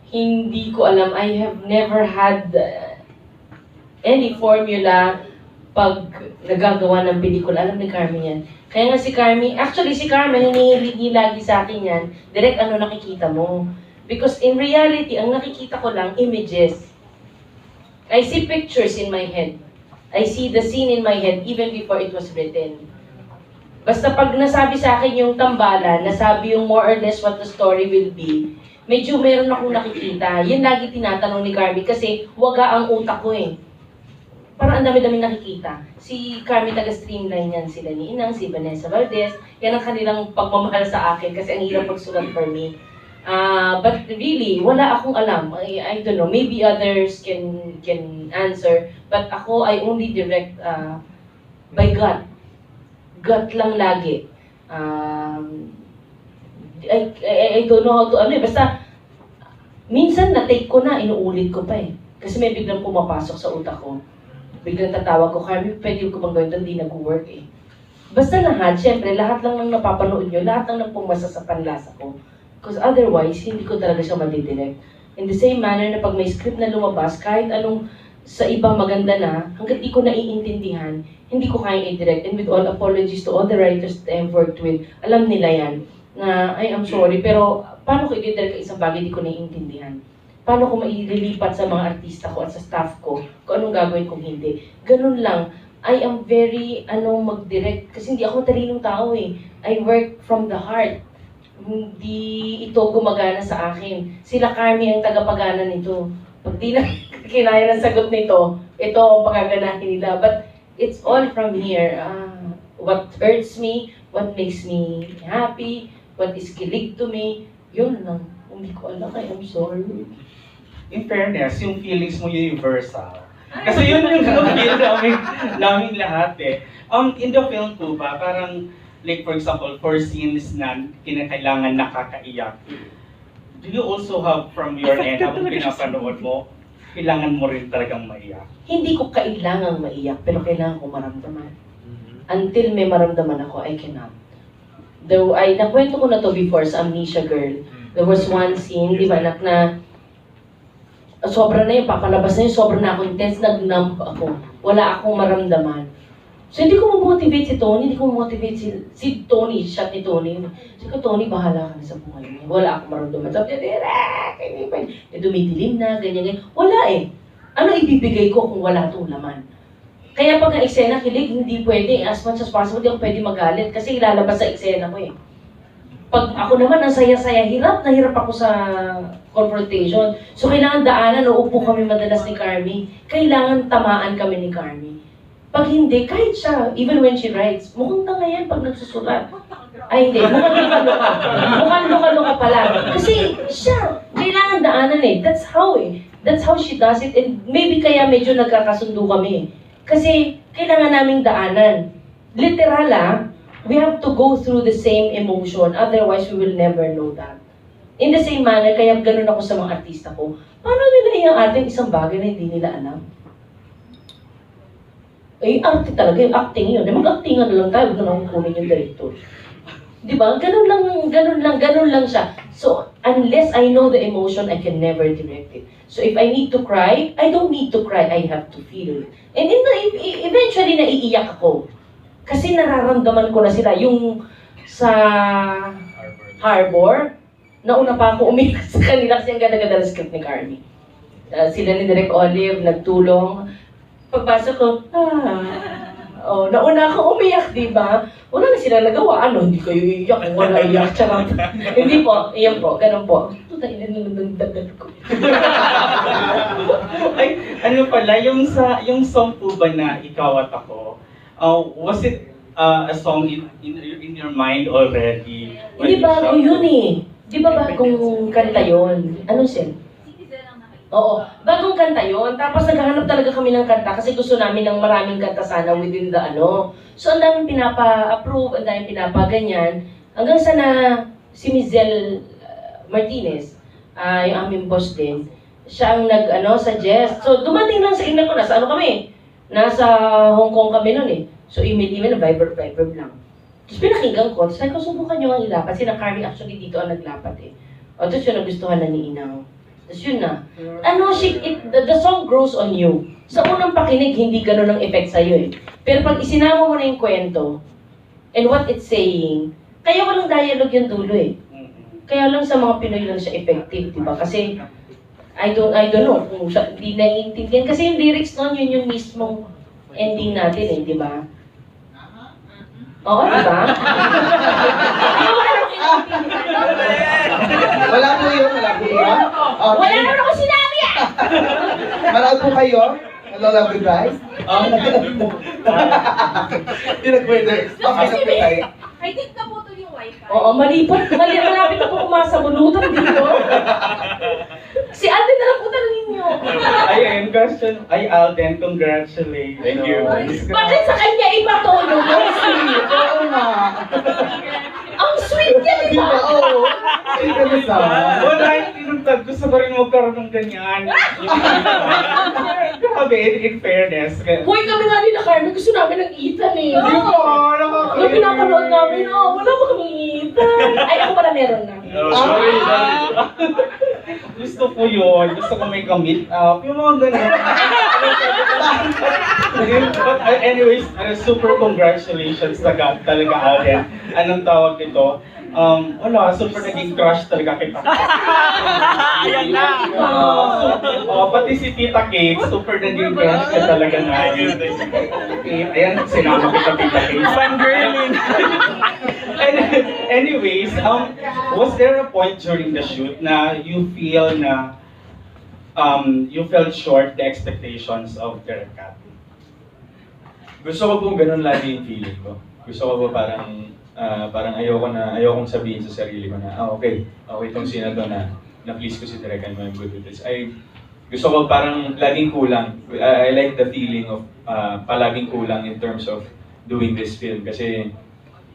Hindi ko alam. I have never had any formula pag nagagawa ng pelikula. Alam ni Carmen yan. Kaya nga si Carmen, actually si Carmen, hinihilig lagi sa akin yan. Direk, ano nakikita mo? Because in reality, ang nakikita ko lang, images. I see pictures in my head. I see the scene in my head even before it was written. Basta pag nasabi sa akin yung tambalan, nasabi yung more or less what the story will be, medyo meron akong nakikita. Yun lagi tinatanong ni Carmi kasi waga ang utak ko eh. Parang ang dami-dami nakikita. Si Carmi taga-streamline yan, sila ni Inang, si Vanessa Valdez. Yan ang kanilang pagmamahal sa akin kasi ang hirap magsulat for me. But really, wala akong alam. I don't know, maybe others can answer. But ako, I only direct by gut. Gut lang lagi. I don't know how to, basta, minsan na-take ko na, inuulit ko pa eh. Kasi may biglang pumapasok sa utak ko. Biglang tatawag ko, Carmi, pwede ko bang gawin ito, hindi nag-work eh. Basta lahat, syempre, lahat lang ng napapanood nyo, lahat lang ng pumasa sa panlasa ko. Because otherwise, hindi ko talaga siya madidirect. In the same manner na pag may script na lumabas, kahit anong sa ibang maganda na, hanggat di ko naiintindihan, hindi ko kaya i-direct. And with all apologies to all the writers that I've worked with, alam nila yan, na I am sorry, pero paano ko i-direct isang bagay di ko naiintindihan? Paano ko maililipat sa mga artista ko at sa staff ko kung anong gagawin kung hindi? Ganun lang. I am very, mag-direct, kasi hindi ako matalinong tao eh. I work from the heart. Hindi ito gumagana sa akin. Sila Carmi ang tagapagana nito. Pag di na kinaya ng sagot nito, ito ang pagaganahin nila. But it's all from here. What hurts me, what makes me happy, what is kilig to me, yun lang. Hindi ko alam, I'm sorry. In fairness, yung feelings mo universal. Kasi yun yung feel namin lahat eh. In the film po ba, parang, like for example, for scenes na kinakailangan nakakaiyak, do you also have from your end, habang pinapanood mo, kailangan mo rin talagang maiyak? Hindi ko kailangang maiyak, pero kailangan ko maramdaman. Until may maramdaman ako, I cannot. Though, nakwento ko na to before sa Amnesia Girl. There was one scene, di ba, na sobra na yun, papalabas na yun, sobra na ako intense, nag-numb ako. Wala akong maramdaman. So hindi ko motivate si Tony, hindi ko motivate si Tony, shot ni Tony. Sabi ko, Tony, bahala ka na sa buhay niya. Wala akong maramdaman. Sabi niya, Direk, hindi pa. Dumidilim na, ganyan. Wala eh. Ano ibibigay ko kung wala itong laman? Kaya pag ang eksena kilig, hindi pwede. As much as possible, hindi ako pwede magalit kasi ilalabas sa eksena ko eh. Pag ako naman, ang saya-saya, hirap na hirap ako sa confrontation. So kailangan daanan, uupo kami madalas ni Carmi. Kailangan tamaan kami ni Carmi. Pag hindi, kahit siya, even when she writes, mukhang tanga yan pag nagsusulat. Ay hindi, mukhang luka-luka. Mukhang luka-luka pala. Kasi siya, kailangan daanan eh. That's how she does it. And maybe kaya medyo nagkakasundo kami. Kasi kailangan naming daanan. Literal we have to go through the same emotion. Otherwise, we will never know that. In the same manner, kaya ganun ako sa mga artista ko. Paano nila yung ating isang bagay na hindi nila alam? Eh, arte talaga, yung acting yun. Mag-actingan na lang tayo, huwag na lang kunin yung director. Di ba? Ganun lang siya. So, unless I know the emotion, I can never direct it. So, if I need to cry, I don't need to cry, I have to feel it. And eventually, naiiyak ako. Kasi nararamdaman ko na sila. Yung sa Harbor, nauna pa ako umiyak sa kanila kasi ang ganda-ganda ng script ni Carmi. Sila ni Direk Olive, nagtulong. Pagpasok ko, nauna ako umiyak, di ba? Wala na sila nagawa. Ano, hindi kayo iiyak kung wala iyak. Charot. Hindi po, iyan po, ganun po. Tutay na nagdagdag ko. Ay, ano pala, yung song po ba na Ikaw at Ako, was it a song in your mind already? Hindi bago yun eh. Di ba bagong kanta yun? Ano siya? Oo, bagong kanta yun. Tapos naghahanap talaga kami ng kanta kasi gusto namin ng maraming kanta sana within the ano. So ang daming pinapa-approve, ang daming pinapa-ganyan. Hanggang sa na si Mizel Martinez, yung aming boss din, siya ang suggest. So dumating lang sa email ko, nasa ano kami? Nasa Hong Kong kami nun eh. So email na Viber lang. Tapos pinakinggan ko, sabi ko, subukan nyo ang ilapat. Kasi na Carmi actually dito ang naglapat eh. O tapos yun, nagustuhan na ni Inang. Tapos yun na. The song grows on you. Sa unang pakinig, hindi ganun ang effect sa'yo eh. Pero pag isinama mo na yung kwento, and what it's saying, kaya walang dialogue yung dulo eh. Kaya lang sa mga Pinoy lang siya effective, di ba? Kasi, I don't know kung hindi naiintindihan. Kasi yung lyrics nun, yun yung mismong ending natin eh, di ba? Oo, di ba? Wala po yun. Wala naman ako sinabi eh! Manood po kayo. Hello, lovely guys. Hindi na pwede. Okay na po tayo. I think naputol yung wifi. Oo, malapit ako kumasabunutan dito. Si Alden na lang po ninyo. Ayun, question. Ay, Alden, congratulations. Thank you. Bakit sa kanya iba to? Oo nga. Ang sweet niya, di Di ba? ba? Oo. Ay, ganun sa. Wala, tinutag. Gusto ko rin magkaroon ng ganyan. Grabe, in fairness. Hoy, kami nga nila, Carmen, gusto namin ng Ethan eh. Di ba? Nung pinapanood namin, wala ba kaming Ethan? Ay, ako pala meron na. Sorry. Gusto ko yun. Gusto ko may ka-meet up. Yung mga ganun. But anyways, super congratulations talaga Alden. Anong tawag nito? Wala, super naging crush talaga kita. Ayan na! Pati si Tita Kate, super naging crush ka talaga na yun. Ayan, sinama kita Tita Kate. Fangirling! Anyways, was there a point during the shoot na you feel na you fell short the expectations of Direk Cathy? Gusto ko pong ganun lagi yung feeling ko. Gusto ko po parang ayokong sabihin sa sarili ko na, okay itong scene na to na please ko si Direk, I'm good with this. Gusto ko parang laging kulang. I like the feeling of palaging kulang in terms of doing this film. Kasi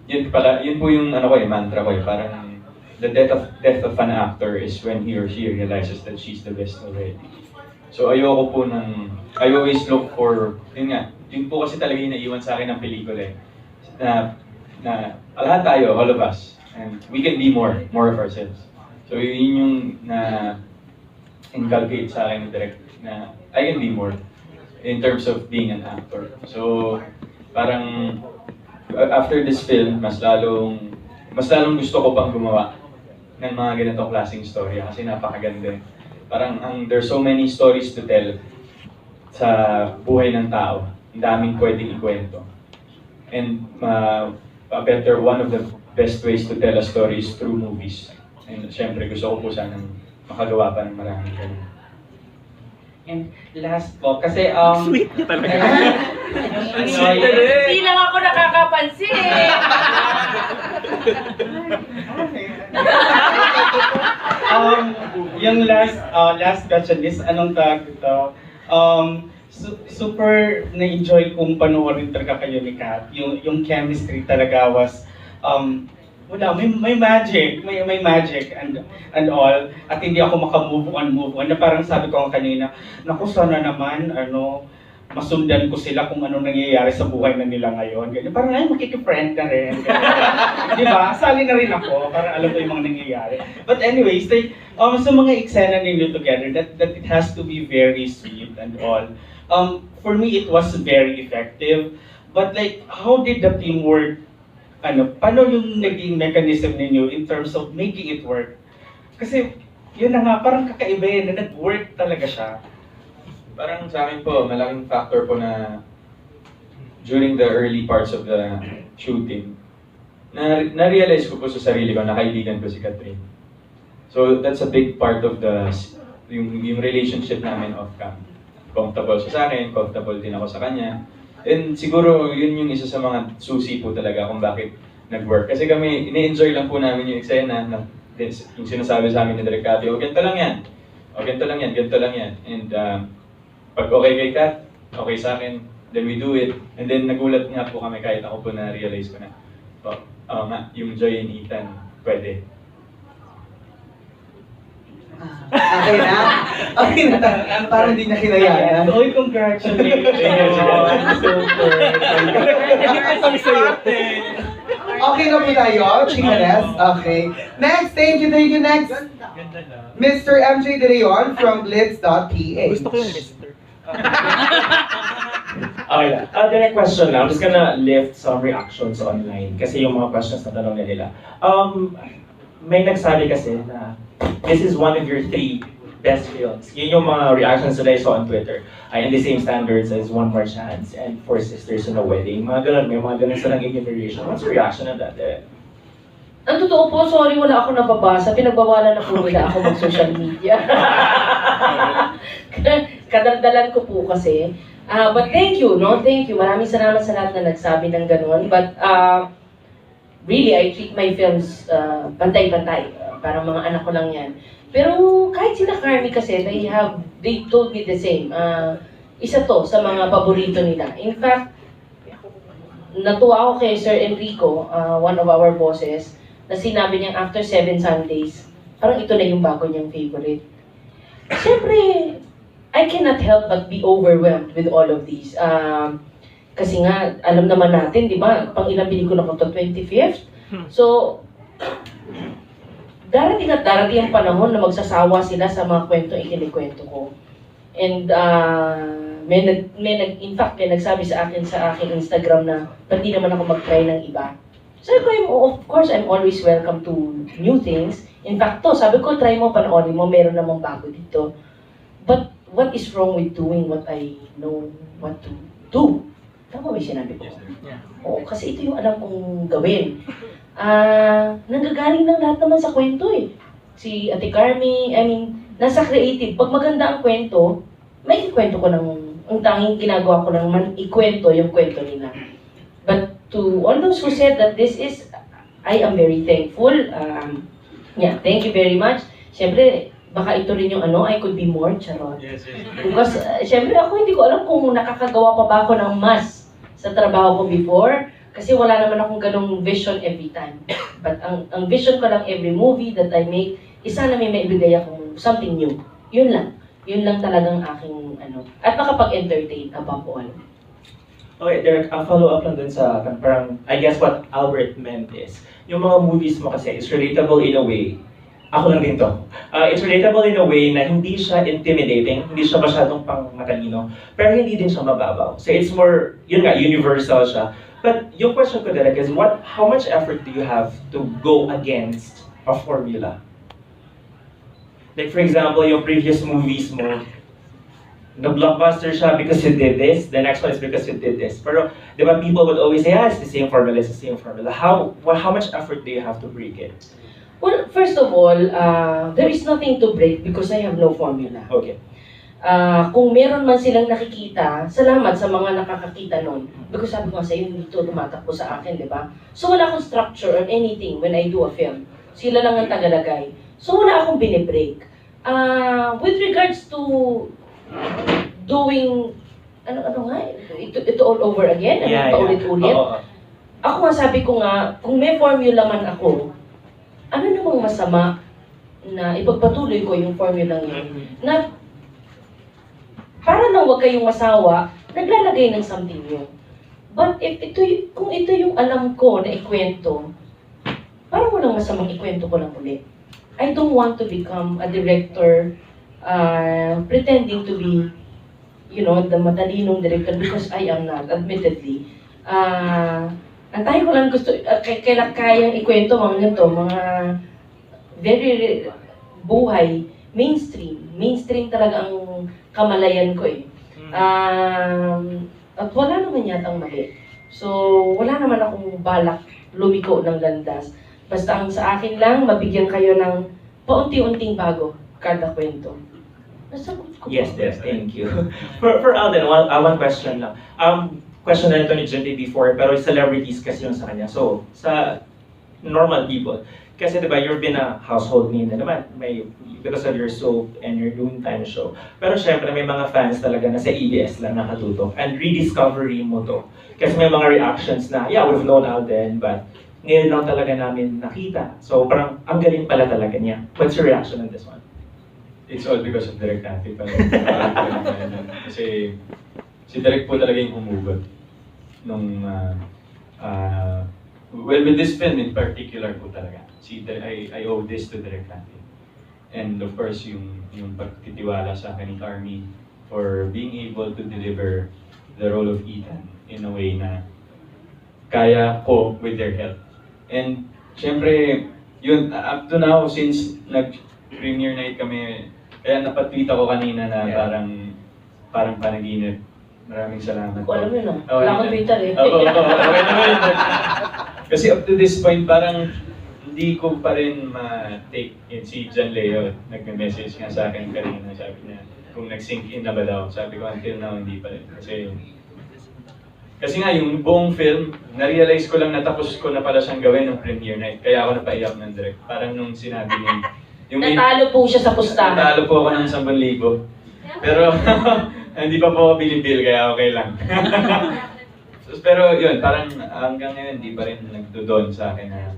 yun po yung mantra ko parang the death of an actor is when he or she realizes that she's the best already. So ayoko po I always look for, yun po kasi talaga yung naiwan sa akin ng pelikula eh. Na lahat tayo, all of us, and we can be more of ourselves. So yun yung inculcate sa akin direct na I can be more in terms of being an actor. So parang after this film, mas lalong gusto ko pang gumawa ng mga ganitong klaseng story kasi napakaganda. Parang there's so many stories to tell sa buhay ng tao. Ang daming pwedeng ikwento. And one of the best ways to tell a story is through movies. And syempre, gusto ko po sanang makagawa pa ng maraming ganun. And last po, kasi Sweet ka talaga. Hindi lang ako nakakapansin. Yung last question is, anong tawag ito? Super na-enjoy kong panoorin talaga kayo ni Kat. Yung chemistry talaga was, wala, may magic, may magic and all. At hindi ako move on. Na parang sabi ko kanina, naku, sana naman, masundan ko sila kung ano nangyayari sa buhay na nila ngayon. Ganyan. Parang ay, makikipriend na rin. Di ba? Sali na rin ako para alam ko yung mga nangyayari. But anyways, sa mga eksena ninyo together, that it has to be very sweet and all. For me, it was very effective. But like, how did the team work? Paano yung naging mechanism ninyo in terms of making it work? Kasi, yun na nga, parang kakaiba yun, na nag-work talaga siya. Parang sa akin po, malaking factor po na during the early parts of the shooting, na-realize ko po sa sarili ko na kaibigan ko si Catherine. So that's a big part of yung relationship namin off-cam. Comfortable siya sa akin, comfortable din ako sa kanya. And siguro yun yung isa sa mga susi po talaga kung bakit nag-work. Kasi kami, ini-enjoy lang po namin yung eksena na yung sinasabi sa amin ni Direk Cathy, ganito lang yan. Ganito lang yan. And pag okay kay Kat, okay sa akin, then we do it. And then nagulat nga po kami kahit ako po na-realize ko na, yung Joy and Ethan, pwede. Okay na. Parang hindi na kinayanan. Oy, congratulations! Okay na po tayo, Chikanes. Okay. Next, thank you. Next, Mr. MJ De Leon from Blitz.ph. Gusto ko yung Mr. Okay lang. Direct question lang. I'm just gonna lift some reactions online kasi yung mga questions na tanong nila. May nagsabi kasi na this is one of your 3 best films. Yun yung mga reactions nila I saw on Twitter. Ay, in the same standards as One More Chance and Four Sisters in a Wedding. Mga ganun, may mga ganun silang enumeration. What's your reaction on that? Ang totoo po, sorry, wala ako nababasa. Pinagbawalan na po nila ako mag-social media. Kadaldalan ko po kasi. But thank you, no? Thank you. Maraming salamat sa lahat na nagsabi ng ganun. But really, I treat my films pantay-pantay. Parang mga anak ko lang yan. Pero kahit sila Carmi kasi, they told me the same. Isa to sa mga paborito nila. In fact, natuwa ako kay Sir Enrico, one of our bosses, na sinabi niya after 7 Sundays, parang ito na yung bago niyang favorite. Siyempre, I cannot help but be overwhelmed with all of these. Kasi nga, alam naman natin, di ba, pang ilang pelikula ko to, 25th? So, darating ang panahon na magsasawa sila sa mga kwento ikinikwento ko. And in fact, may nagsabi sa aking Instagram na pati naman ako mag-try ng iba. Sabi ko, of course, I'm always welcome to new things. In fact, sabi ko, try mo, panoorin mo, meron namang bago dito. But what is wrong with doing what I know what to do? Tama ba yung sinabi ko? Oo, kasi ito yung alam kong gawin. Nanggagaling lang lahat naman sa kwento eh. Si Ate Carmi, nasa creative. Pag maganda ang kwento, may ikwento ko ang tanging ginagawa ko lang man, ikwento yung kwento nila. But to all those who said that this is, I am very thankful. Thank you very much. Siyempre, baka ito rin yung I could be more, charot. Yes. Because, siyempre ako hindi ko alam kung nakakagawa pa ba ako ng mas sa trabaho ko before. Kasi wala naman akong ganong vision every time. But ang vision ko lang every movie that I make, isa na may maibigay akong something new. Yun lang. Yun lang talagang aking At makapag-entertain above all. Okay, Direk, follow up lang dun sa parang, I guess what Albert meant is, yung mga movies mo kasi is relatable in a way. Ako lang din to. It's relatable in a way na hindi siya intimidating, hindi siya masyadong pang matalino, pero hindi din siya mababaw. So it's more, yun nga, universal siya. But yung question ko, Direk, is how much effort do you have to go against a formula? Like for example, yung previous movies mo, na-blockbuster siya because you did this, the next one is because you did this. Pero, di ba, people would always say, it's the same formula, it's the same formula. How much effort do you have to break it? Well, first of all, there is nothing to break because I have no formula. Okay. Kung meron man silang nakikita, salamat sa mga nakakakita nun. Because sabi ko nga sa'yo, hindi ito tumatakbo sa akin, di ba? So wala akong structure or anything when I do a film. Sila lang ang tagalagay. So wala akong binibreak. With regards to doing, ano nga, ito all over again, paulit-ulit. Ako nga sabi ko nga, kung may formula man ako, ano namang masama na ipagpatuloy ko yung formula yun? Na para lang wag kayong masawa, naglalagay ng something new. But if kung ito yung alam ko na ikwento, parang walang masamang ikwento ko lang ulit. I don't want to become a director pretending to be, the matalinong director because I am not, admittedly. Ang tayo ko lang gusto, kayang ikwento mga ganito, mga very buhay, mainstream talaga ang kamalayan ko eh. At wala naman yatang mali. So, wala naman akong balak lumiko ng landas. Basta ang sa akin lang, mabigyan kayo ng paunti-unting bago kada kwento. Nasagot ko. Yes, thank you. For Alden, one question lang. Question na ito ni Junty before, pero celebrities kasi yung sa kanya. So, sa normal people, kasi diba, you've been a household name na naman, because of your soap and your noontime show. Pero syempre, may mga fans talaga na sa EBS lang nakatutok. And rediscovery mo to. Kasi may mga reactions na, yeah, we've known Alden, but ngayon lang talaga namin nakita. So parang, ang galing pala talaga niya. What's your reaction on this one? It's all because of Direk Cathy. Kasi si Direk po talaga yung humugot nung well, with this film in particular po talaga. I owe this to Direk Cathy. And of course, yung pagtitiwala sa akin ng Army for being able to deliver the role of Ethan in a way na kaya ko with their help. And syempre, yun, up to now, since nag-premiere night kami, kaya napatweet ako kanina na parang panaginip. Maraming salamat. Alam mo na, wala akong Twitter eh. Okay naman. Kasi up to this point, parang hindi ko pa rin ma-take it. Si John Leo, nagme-message nga sa akin kanina, sabi niya, kung nag-sync in na ba daw. Sabi ko, until now, hindi pa rin. Kasi nga, yung buong film, na-realize ko lang natapos ko na pala siyang gawin ng premiere night. Kaya ako napaiyak ng direct. Parang nung sinabi niya, natalo po siya sa pustahan. Natalo po ako ng 10,000. Pero, hindi pa po ako binibil, kaya okay lang. Pero yun, parang hanggang ngayon, hindi pa rin nagdodon sa akin na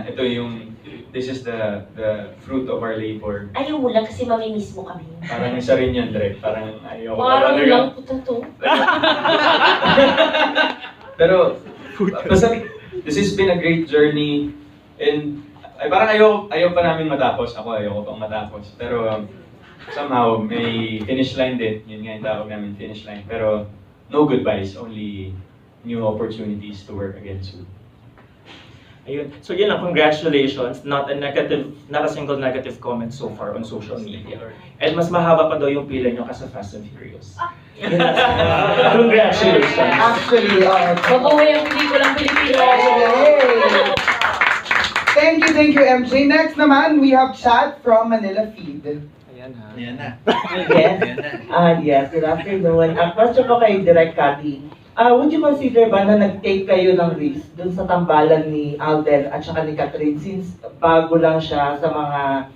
ito yung, this is the fruit of our labor. Ayaw mo lang kasi mamimiss mo kami. Parang isa rin yun, Dre. Parang ayaw ko parang lang puta to. Pero, basta, this has been a great journey. And, parang ayaw pa namin matapos. Ako ayaw ko pang matapos. Pero, somehow, may finish line din. Yun nga yung tawag namin, finish line. Pero, no goodbyes, only new opportunities to work again soon. Ayun. So yun lang, congratulations. Not a single negative comment so far on social media. And mas mahaba pa daw yung pila nyo kasi Fast and Furious. Congratulations. Actually, Mabuhay ang pelikulang Pilipino. Thank you, MJ. Next naman, we have chat from Manila Feed. Ayan na. Yes, good afternoon. Ang question ko kay Direk Cathy. Would you consider ba na nag-take kayo ng risk dun sa tambalan ni Alden at saka ni Catherine since bago lang siya sa mga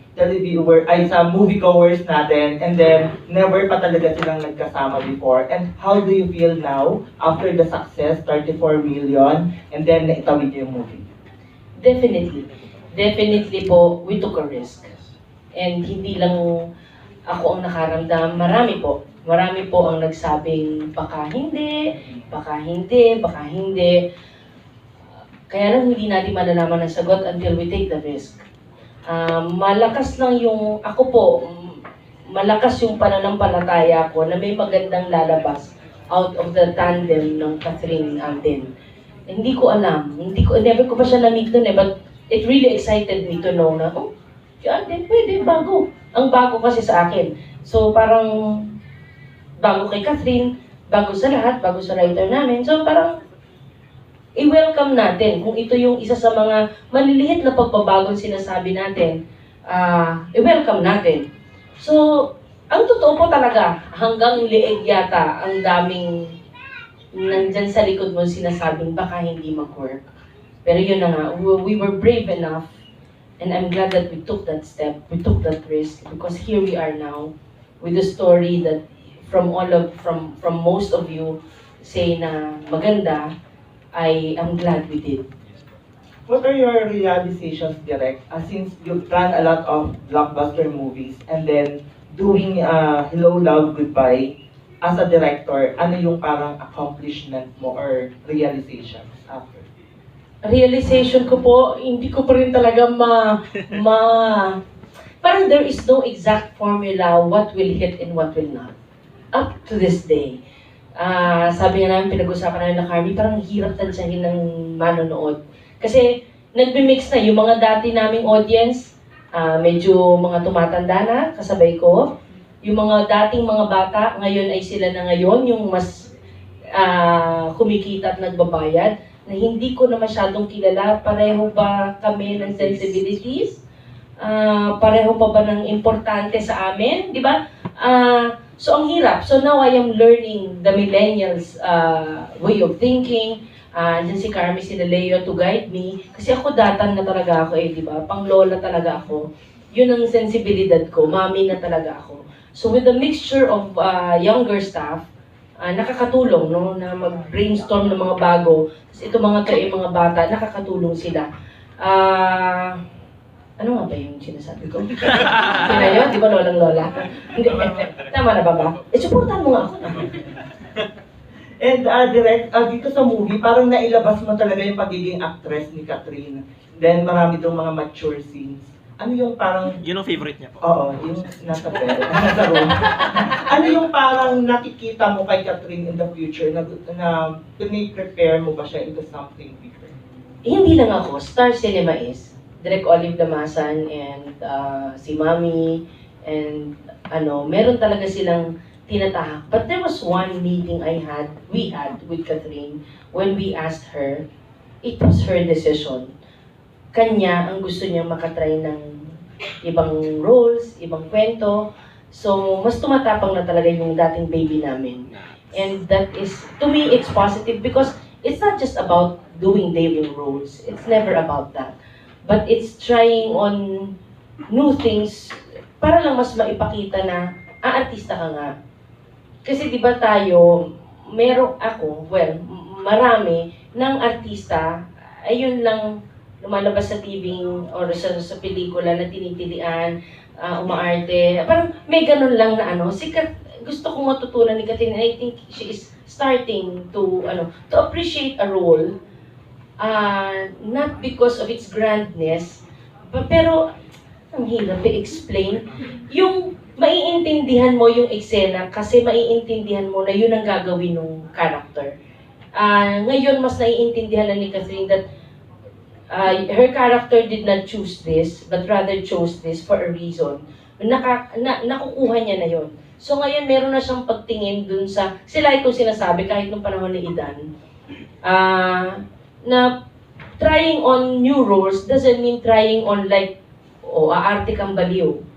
sa moviegoers natin and then never pa talaga silang nagkasama before? And how do you feel now after the success, 34 million, and then naitawid yung movie? Definitely po, we took a risk. And hindi lang ako ang nakaramdam, marami po ang nagsabing baka hindi. Kaya lang hindi natin malalaman ang sagot until we take the risk. Malakas yung pananampalataya ko na may magandang lalabas out of the tandem ng Catherine and Alden. Hindi ko alam, never ko pa siya na-meet dun but it really excited me to know na, si Alden, pwede, bago. Ang bago kasi sa akin, So parang bago kay Catherine, bago sa lahat, bago sa writer namin. So parang i-welcome natin kung ito yung isa sa mga maliliit na pagbabagong sinasabi natin, i-welcome natin. So, ang totoo po talaga, hanggang liig yata ang daming nandyan sa likod mo sinasabing baka hindi mag-work. Pero yun na nga, we were brave enough and I'm glad that we took that step, we took that risk because here we are now with a story that from most of you say na maganda, I am glad we did. What are your realizations, Direk? Since you've done a lot of blockbuster movies and then doing Hello, Love, Goodbye, as a director, ano yung parang accomplishment mo or realizations after? Realization ko po, hindi ko pa rin talaga parang there is no exact formula what will hit and what will not. Up to this day. Sabi nga namin, pinag-usapan namin na Carmi, parang hirap tansyahin ng manonood. Kasi nagbi-mix na yung mga dati naming audience, medyo mga tumatanda na, kasabay ko. Yung mga dating mga bata, ngayon ay sila na ngayon, yung mas kumikita at nagbabayad, na hindi ko na masyadong kilala. Pareho ba kami ng sensibilities? Pareho pa ba ng importante sa amin? Di ba? So ang hirap. So now I am learning the millennials way of thinking. Diyan si Carmi, si Leo to guide me. Kasi ako datan na talaga ako di ba? Pang lola talaga ako. Yun ang sensibilidad ko. Mami na talaga ako. So with the mixture of younger staff, nakakatulong no, na mag-brainstorm ng mga bago. Tapos ito mga to mga bata, nakakatulong sila. Ano nga ba yung sinasabi ko? Sina yun? Di ba lolang lola? Hindi, tama na ba? Supportan mo nga ako na. And Direk, dito sa movie, parang nailabas mo talaga yung pagiging actress ni Catherine. Then marami itong mga mature scenes. Ano yung parang... Yun ang favorite niya po. Oo, yung nasa room. Ano yung parang nakikita mo kay Catherine in the future na prepare mo ba siya into something bigger? Hindi lang ako. Star Cinema is Direk Olive Damasan and si Mami and meron talaga silang tinatahak. But there was one meeting we had with Catherine when we asked her, it was her decision. Kanya ang gusto niyang makatry ng ibang roles, ibang kwento. So, mas tumatapang na talaga yung dating baby namin. And that is, to me, it's positive because it's not just about doing daily roles. It's never about that. But it's trying on new things para lang mas maipakita na, artista ka nga. Kasi di ba tayo, marami ng artista, ayun lang lumalabas sa TV or sa pelikula na tinitilian, umaarte. Parang may ganun lang na gusto kong matutunan ni Catherine, and I think she is starting to appreciate a role, not because of its grandness, pero ang hirap i-explain. Yung maiintindihan mo yung eksena kasi maiintindihan mo na yun ang gagawin ng character. Ngayon, mas naiintindihan na ni Catherine that her character did not choose this, but rather chose this for a reason. Nakukuha niya na yun. So ngayon, meron na siyang pagtingin dun sa, sila kung sinasabi kahit nung panahon ni Idan, na trying on new roles doesn't mean trying on aarte kang baliw.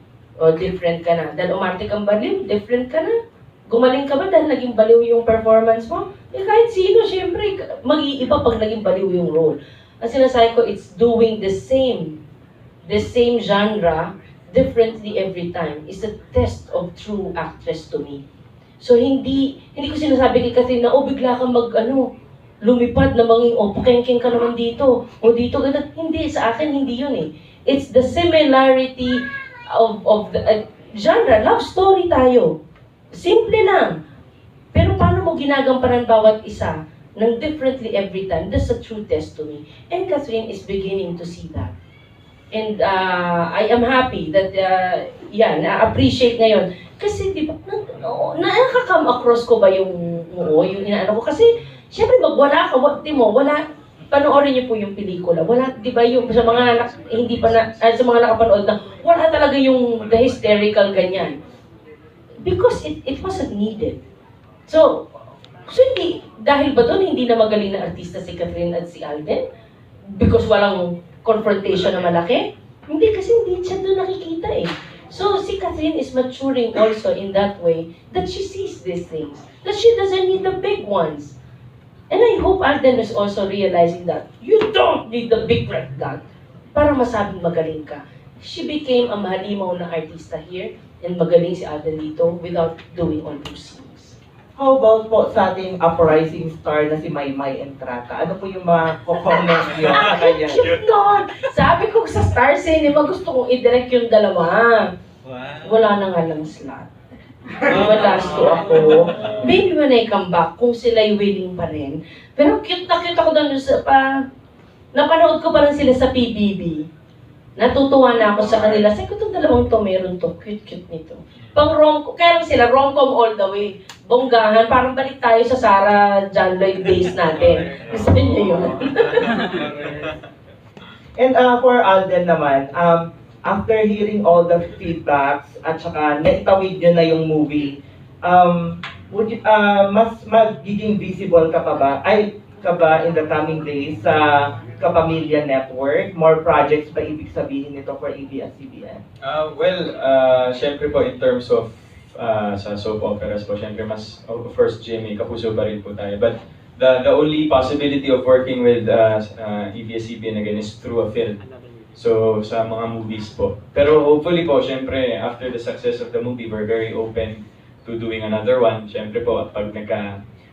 O different ka na. Dahil umarte kang baliw, different ka na. Gumaling ka ba dahil naging baliw yung performance mo? Kahit sino, syempre, mag-iiba pag naging baliw yung role. Ang sinasabi ko, it's doing the same genre, differently every time. It's a test of true actress to me. So hindi ko sinasabi kay Catherine na, bigla kang lumipad na maging, pakengkeng ka naman dito, dito, ganun. Hindi, sa akin, hindi yun eh. It's the similarity of the genre. Love story tayo. Simple lang. Pero paano mo ginagampanan bawat isa ng differently every time? That's a true test to me. And Catherine is beginning to see that. And I am happy that, na-appreciate ngayon. Kasi, di ba, nakaka-come across ko ba yung inaano ko? Kasi, syempre, wala, panoorin niyo po yung pelikula. Wala, di ba, yung sa mga sa mga nakapanood na, wala talaga yung the hysterical ganyan. because it wasn't needed. So hindi, dahil ba doon hindi na magaling na artista si Catherine at si Alden? Because walang confrontation na malaki? Hindi, kasi hindi siya doon nakikita eh. So si Catherine is maturing also in that way that she sees these things. That she doesn't need the big ones. And I hope Alden is also realizing that you don't need the big red dot para masabing magaling ka. She became a mahalimaw na artista here and magaling si Alden dito without doing all those things. How about po sa ating uprising star na si Maymay Entrata? Ano po yung mga comments niyo sa kanya? Cute nun! Sabi ko sa Star Cinema, gusto kong i-direct yung dalawa. Wala na nga lang slot. Last to ako. Maybe when I come back, kung sila'y willing pa rin. Pero cute ako doon sa napanood ko pa rin sila sa PBB. Natutuwa na ako sa kanila. Sabi ko, itong dalawang to, meron to. Cute nito. Pang rom-com, kaya lang sila, rom-com all the way. Bonggahan, parang balik tayo sa Sarah John Lloyd base natin. Gusto niyo yun? And for Alden naman, after hearing all the feedbacks at saka naitawid nyo na yung movie, would you, mas magiging visible ka ba in the coming days sa Kapamilya Network? More projects ba ibig sabihin nito for ABS-CBN? Syempre po in terms of sa soap operas po, syempre mas first Jimmy, kapuso pa rin po tayo. But the only possibility of working with ABS-CBN again is through a film. So sa mga movies po. Pero hopefully po, syempre after the success of the movie, we're very open to doing another one. Syempre po, pag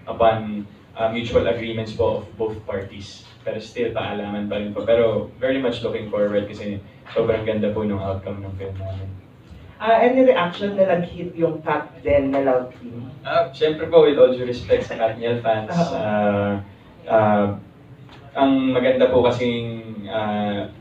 upon mutual agreements po of both parties. Pero still, paalaman pa rin po. Pero very much looking forward kasi sobrang ganda po ng outcome ng film namin. Any reaction na nag-hit yung Cat Den na love team? Siyempre po, with all due respect sa Katniel fans, ang maganda po kasing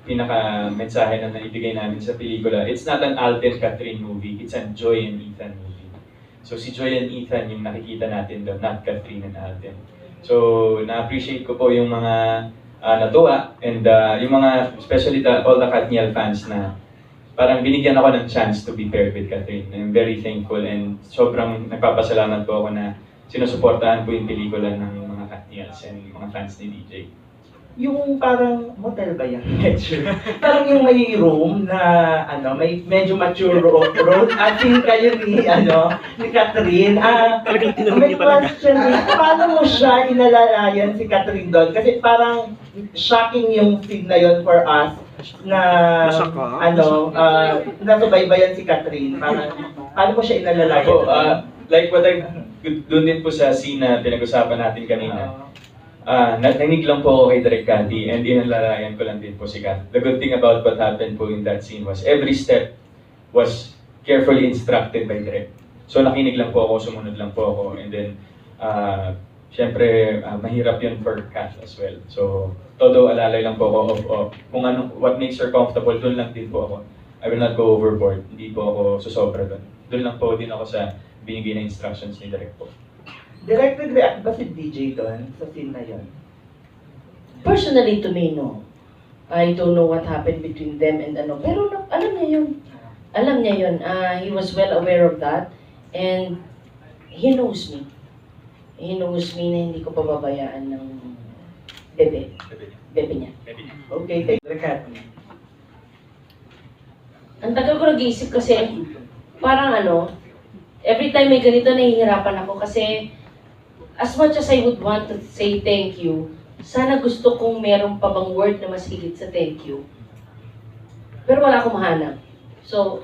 pinaka-mensahe na naibigay namin sa pelikula, it's not an Alden Catherine movie, it's an Joy and Ethan movie. So si Joy and Ethan yung nakikita natin doon, not Catherine and Alden. So na-appreciate ko po yung mga natuwa and yung mga, especially all the Katniel fans na parang binigyan ako ng chance to be paired with Catherine. I'm very thankful and sobrang nagpapasalamat po ako na sinusuportahan po yung pelikula ng mga Katniels and mga fans ni DJ. Yung parang motel ba yan? Parang yung may room na may medyo mature road. At yung kayo ni Catherine. May question paano mo siya inalalayan si Catherine doon? Kasi parang shocking yung scene na yun for us na nasubaybayan si Catherine. Parang paano mo siya inalalayan? Like what doon din po sa scene na pinag-usapan natin kanina. Nakinig lang po ako kay Direk Cathy and inalalayan ko lang din po si Kat. The good thing about what happened po in that scene was every step was carefully instructed by Direk. So nakinig lang po ako, sumunod lang po ako, and then syempre mahirap yun for Kat as well. So todo alalay lang po ako of kung what makes her comfortable, doon lang din po ako. I will not go overboard, hindi po ako susobra doon. Doon lang po din ako sa binigay na instructions ni Direk po. Direct react ba si DJ doon sa scene na yun? Personally to me, no. I don't know what happened between them and pero alam niya yun. Alam niya yun. He was well aware of that and he knows me. He knows me na hindi ko pababayaan ng bebe niya. Okay, thank you, Cathy. Ang tagal ko nag-iisip kasi parang every time may ganito nahihirapan ako kasi as much as I would want to say thank you, sana gusto kong meron pa bang word na mas higit sa thank you. Pero wala akong mahanap. So,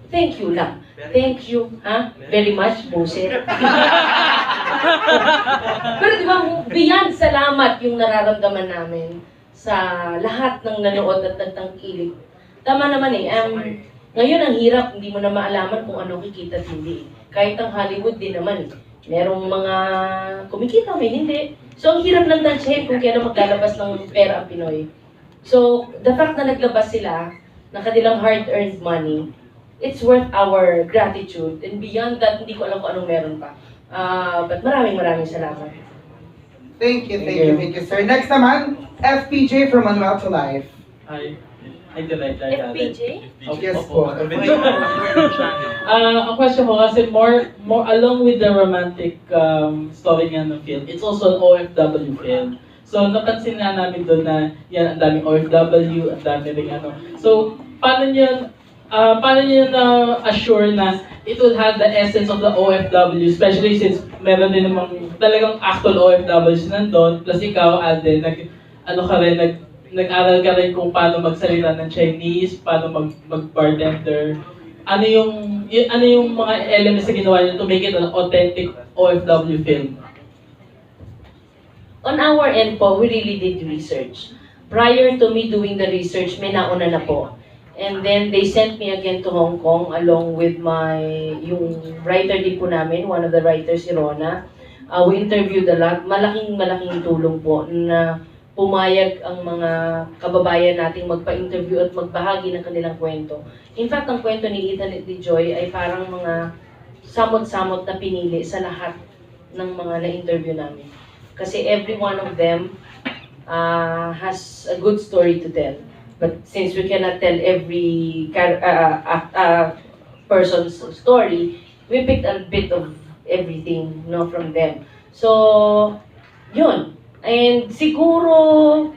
thank you lang. Thank you, very much, bullshit. Pero di ba, beyond salamat yung nararamdaman namin sa lahat ng nanood at nagtangkilik. Tama naman ngayon ang hirap, hindi mo na maalaman kung ano kikita at hindi. Kahit ang Hollywood din naman, merong mga kumikita, may hindi. So ang hirap lang tansyahin kung kailan maglalabas ng pera ang Pinoy. So the fact na naglabas sila ng kanilang hard-earned money, it's worth our gratitude. And beyond that, hindi ko alam kung anong meron pa. But maraming salamat. Thank you, sir. Next naman, FPJ from Manuel to Life. Hi. Ay, direct natin. FPJ? Yes po. Ang question ko kasi more along with the romantic story nga ng film, it's also an OFW film. So napansin nga namin doon na yan, ang daming OFW, ang dami ring ano. So paano niyo na-assure na it will have the essence of the OFW, especially since meron din namang talagang actual OFWs nandun, plus ikaw, Alden, nag-aral ka rin kung paano magsalita ng Chinese, paano mag-bartender. Ano yung mga elements na ginawa niyo to make it an authentic OFW film? On our end po, we really did research. Prior to me doing the research, may nauna na po. And then they sent me again to Hong Kong along with yung writer din po namin, one of the writers, si Rona. We interviewed a lot. Malaking tulong po na pumayag ang mga kababayan nating magpa-interview at magbahagi ng kanilang kwento. In fact, ang kwento ni Ethan at ni Joy ay parang mga samot-samot na pinili sa lahat ng mga na-interview namin. Kasi every one of them has a good story to tell. But since we cannot tell every person's story, we picked a bit of everything, from them. So, yun. And siguro,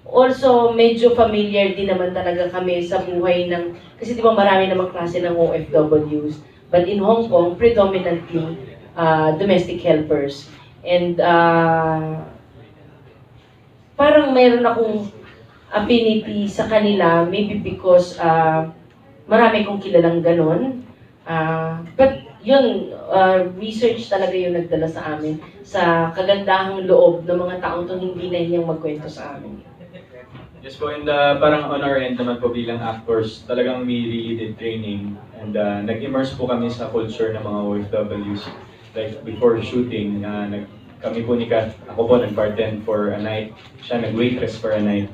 also medyo familiar din naman talaga kami sa buhay ng, kasi di ba marami namang klase ng OFWs. But in Hong Kong, predominantly domestic helpers. And parang mayroon akong affinity sa kanila, maybe because marami kong kilalang ganon. But yun, research talaga yung nagdala sa amin sa kagandahang loob ng mga taong itong hindi na hiyang magkwento sa amin. Yes po, and parang on our end naman po bilang actors, talagang we really did training and nag-immerse po kami sa culture ng mga OFWs. Like before shooting, kami po ni Kat, ako po nag-bartend for a night, siya nag-waitress for a night.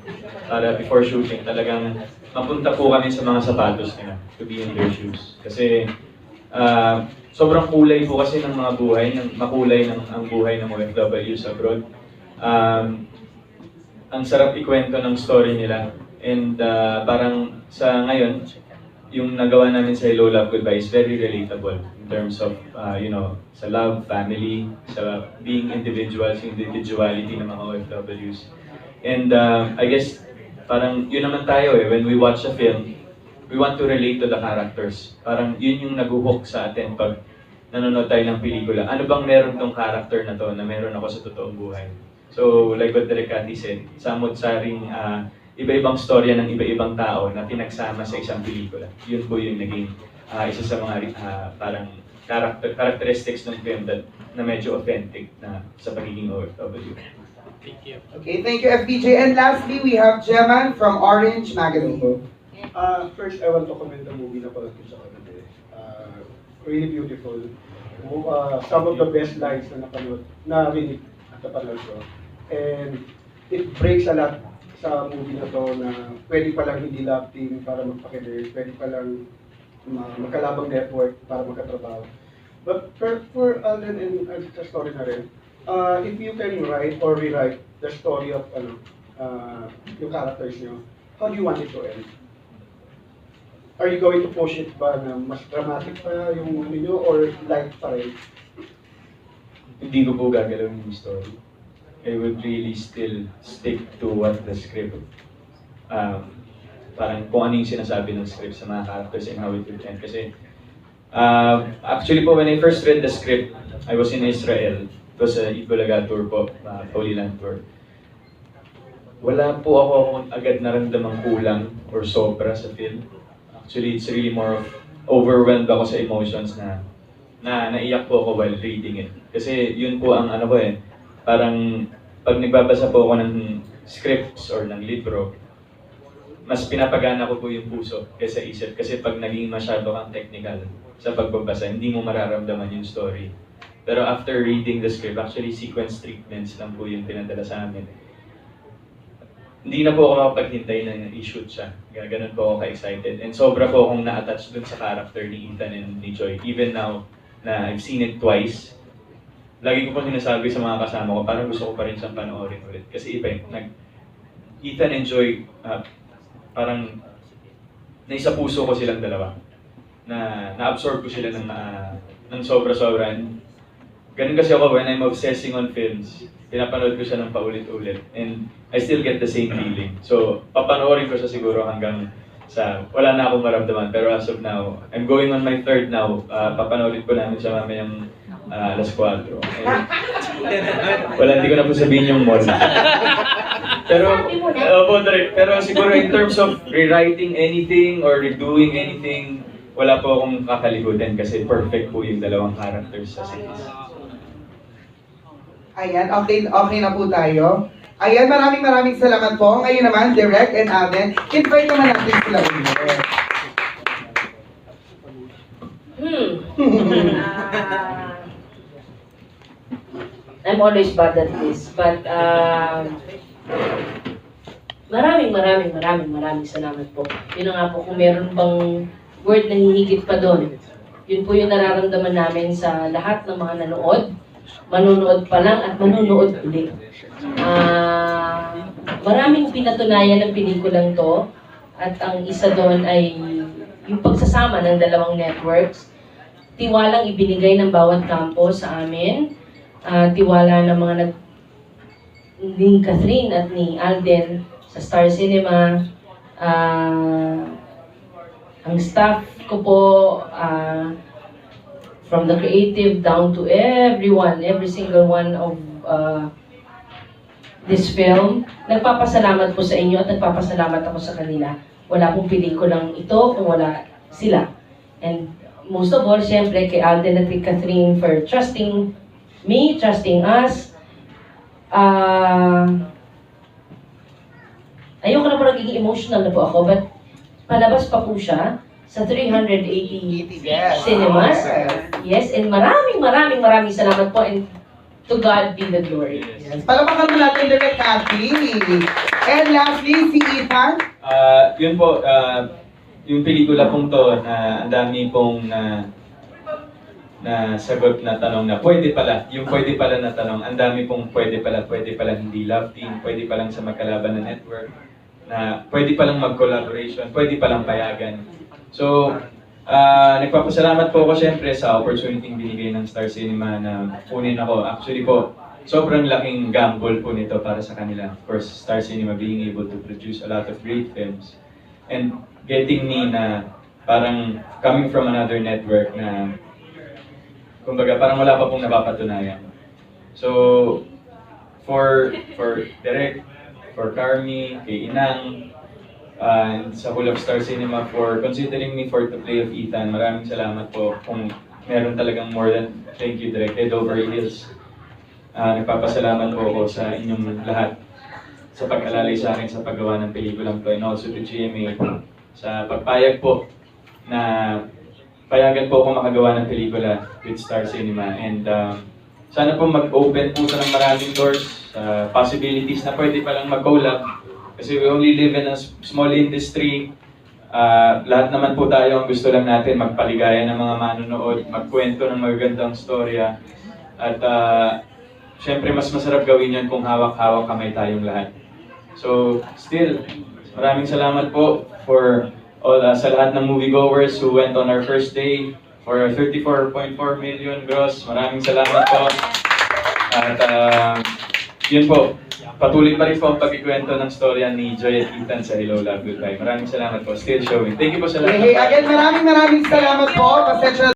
Para before shooting, talagang mapunta po kami sa mga sapatos nila, to be in their shoes. Kasi sobrang kulay po kasi ng mga buhay, makulay ang buhay ng OFWs abroad. Ang sarap ikwento ng story nila. And parang sa ngayon, yung nagawa namin sa Hello, Love, Goodbye is very relatable in terms of, sa love, family, sa being individuals, individuality ng mga OFWs. And I guess, parang yun naman tayo when we watch a film, we want to relate to the characters. Parang yun yung naguhook sa atin pag nanonood tayo ng pelikula. Ano bang meron tong character na to na meron ako sa totoong buhay? So, like what Direk Cathy said, samot-saring iba-ibang storya ng iba-ibang tao na pinagsama sa isang pelikula. Yun po yung naging isa sa mga parang characteristics ng film na medyo authentic na sa pagiging OFW. Thank you. Okay, thank you FPJ. And lastly, we have Jeman from Orange Magazine. First, I want to commend the movie na pala ko sa kanila. Really beautiful. Some of the best lines na narinig at napanood ko. And it breaks a lot sa movie na to na pwede palang hindi love team para magpakilig, pwede palang magkalabang network para magkatrabaho. But for Alden and the story na rin, if you can write or rewrite the story of yung characters nyo, how do you want it to end? Are you going to push it ba na mas dramatic pa yung nyo or light pa rin? Hindi ko po gagalawin yung story. I would really still stick to what the script, parang kung ano yung sinasabi ng script sa mga characters and how it would end. Kasi, actually po, when I first read the script, I was in Israel. It was a Ibulaga tour po, Holy Land tour. Wala po ako agad naramdamang kulang or sobra sa film. Actually, it's really more of overwhelmed ako sa emotions na naiyak po ako while reading it. Kasi yun po ang parang pag nagbabasa po ako ng scripts or ng libro, mas pinapagana ko po yung puso kaysa isip. Kasi pag naging masyado kang technical sa pagbabasa, hindi mo mararamdaman yung story. Pero after reading the script, actually sequence treatments lang po yung pinadala sa amin. Hindi na po ako makapaghintay na i-shoot siya. Ganun po ako ka-excited. And sobra po akong na-attach dun sa character ni Ethan and ni Joy. Even now na I've seen it twice, lagi ko pa sinasabi sa mga kasama ko, parang gusto ko pa rin siyang panoorin ulit. Kasi iba Ethan and Joy, parang isa puso ko silang dalawa. Na-absorb ko sila ng sobra-sobra. Ganun kasi ako when I'm obsessing on films, pinapanood ko siya ng paulit-ulit. And I still get the same feeling. So, papanoorin ko siya siguro hanggang wala na akong maramdaman. Pero as of now, I'm going on my third now. Papanoorin ko namin siya mamayang alas 4. Hindi ko na po sabihin yung mall. Pero siguro in terms of rewriting anything or redoing anything, wala po akong kakalimutan kasi perfect po yung dalawang characters sa series. Ayan, okay na po tayo. Ayan, maraming salamat po. Ngayon naman, Direk and Alden, invite naman natin sila ulit. I'm always bad at this, but maraming salamat po. Yun na nga po, kung meron bang word na hihigit pa doon, yun po yung nararamdaman namin sa lahat ng mga manonood pa lang at manonood ulit. Maraming pinatunayan ng pelikulang to, at ang isa doon ay yung pagsasama ng dalawang networks, tiwalang ibinigay ng bawat kampo sa amin, tiwala ng mga ni Catherine at ni Alden sa Star Cinema, ang staff ko po, from the creative down to everyone, every single one of this film, nagpapasalamat po sa inyo at nagpapasalamat ako sa kanila. Wala pong pelikulang ito kung wala sila. And most of all, syempre kay Alden at kay Catherine for trusting me, trusting us. Ayoko na po nagiging emotional na po ako, but palabas pa po siya sa 380 cinemas. Yes, and maraming salamat po, and to God be the glory. Yes. Palamakan mo natin Direk Cathy. And lastly, si Ethan. Yun po, yung pelikula pong to na ang dami pong na sagot na tanong na pwede pala na tanong, ang dami pong pwede pala hindi love team, pwede palang sa magkalaban na network, na pwede palang mag-collaboration, pwede palang payagan. So, nagpapasalamat po ako syempre sa opportunity binigay ng Star Cinema na kunin ako. Actually po, sobrang laking gamble po nito para sa kanila. Of course, Star Cinema being able to produce a lot of great films and getting me na parang coming from another network na kumbaga parang wala pa pong napapatunayan. So, for Direk, for Carmi, kay Inang, and sa whole of Star Cinema for considering me for the play of Ethan, maraming salamat po. Kung meron talagang more than thank you, Direk, head over heels. Nagpapasalamat po ako sa inyong lahat sa pag-alalay sa akin sa paggawa ng pelikulang to, and also to GMA sa pagpayag po na payagan po ako makagawa ng pelikula with Star Cinema, and sana po mag-open po sa ng maraming doors, possibilities na pwede palang mag-collab kasi we only live in a small industry. Lahat naman po tayo, ang gusto lang natin magpaligaya ng mga manonood, magkwento ng magagandang storya, at syempre mas masarap gawin yan kung hawak-hawak kamay tayong lahat. So still, maraming salamat po for all, sa lahat ng moviegoers who went on our first day for 34.4 million gross. Maraming salamat po. At yun po, patuloy pa rin po ang pagkikwento ng storya ni Joy at Ethan sa Hello, Love, Goodbye. Maraming salamat po. Still showing. Thank you po sa lahat. Hey, again, maraming salamat po. Pasensya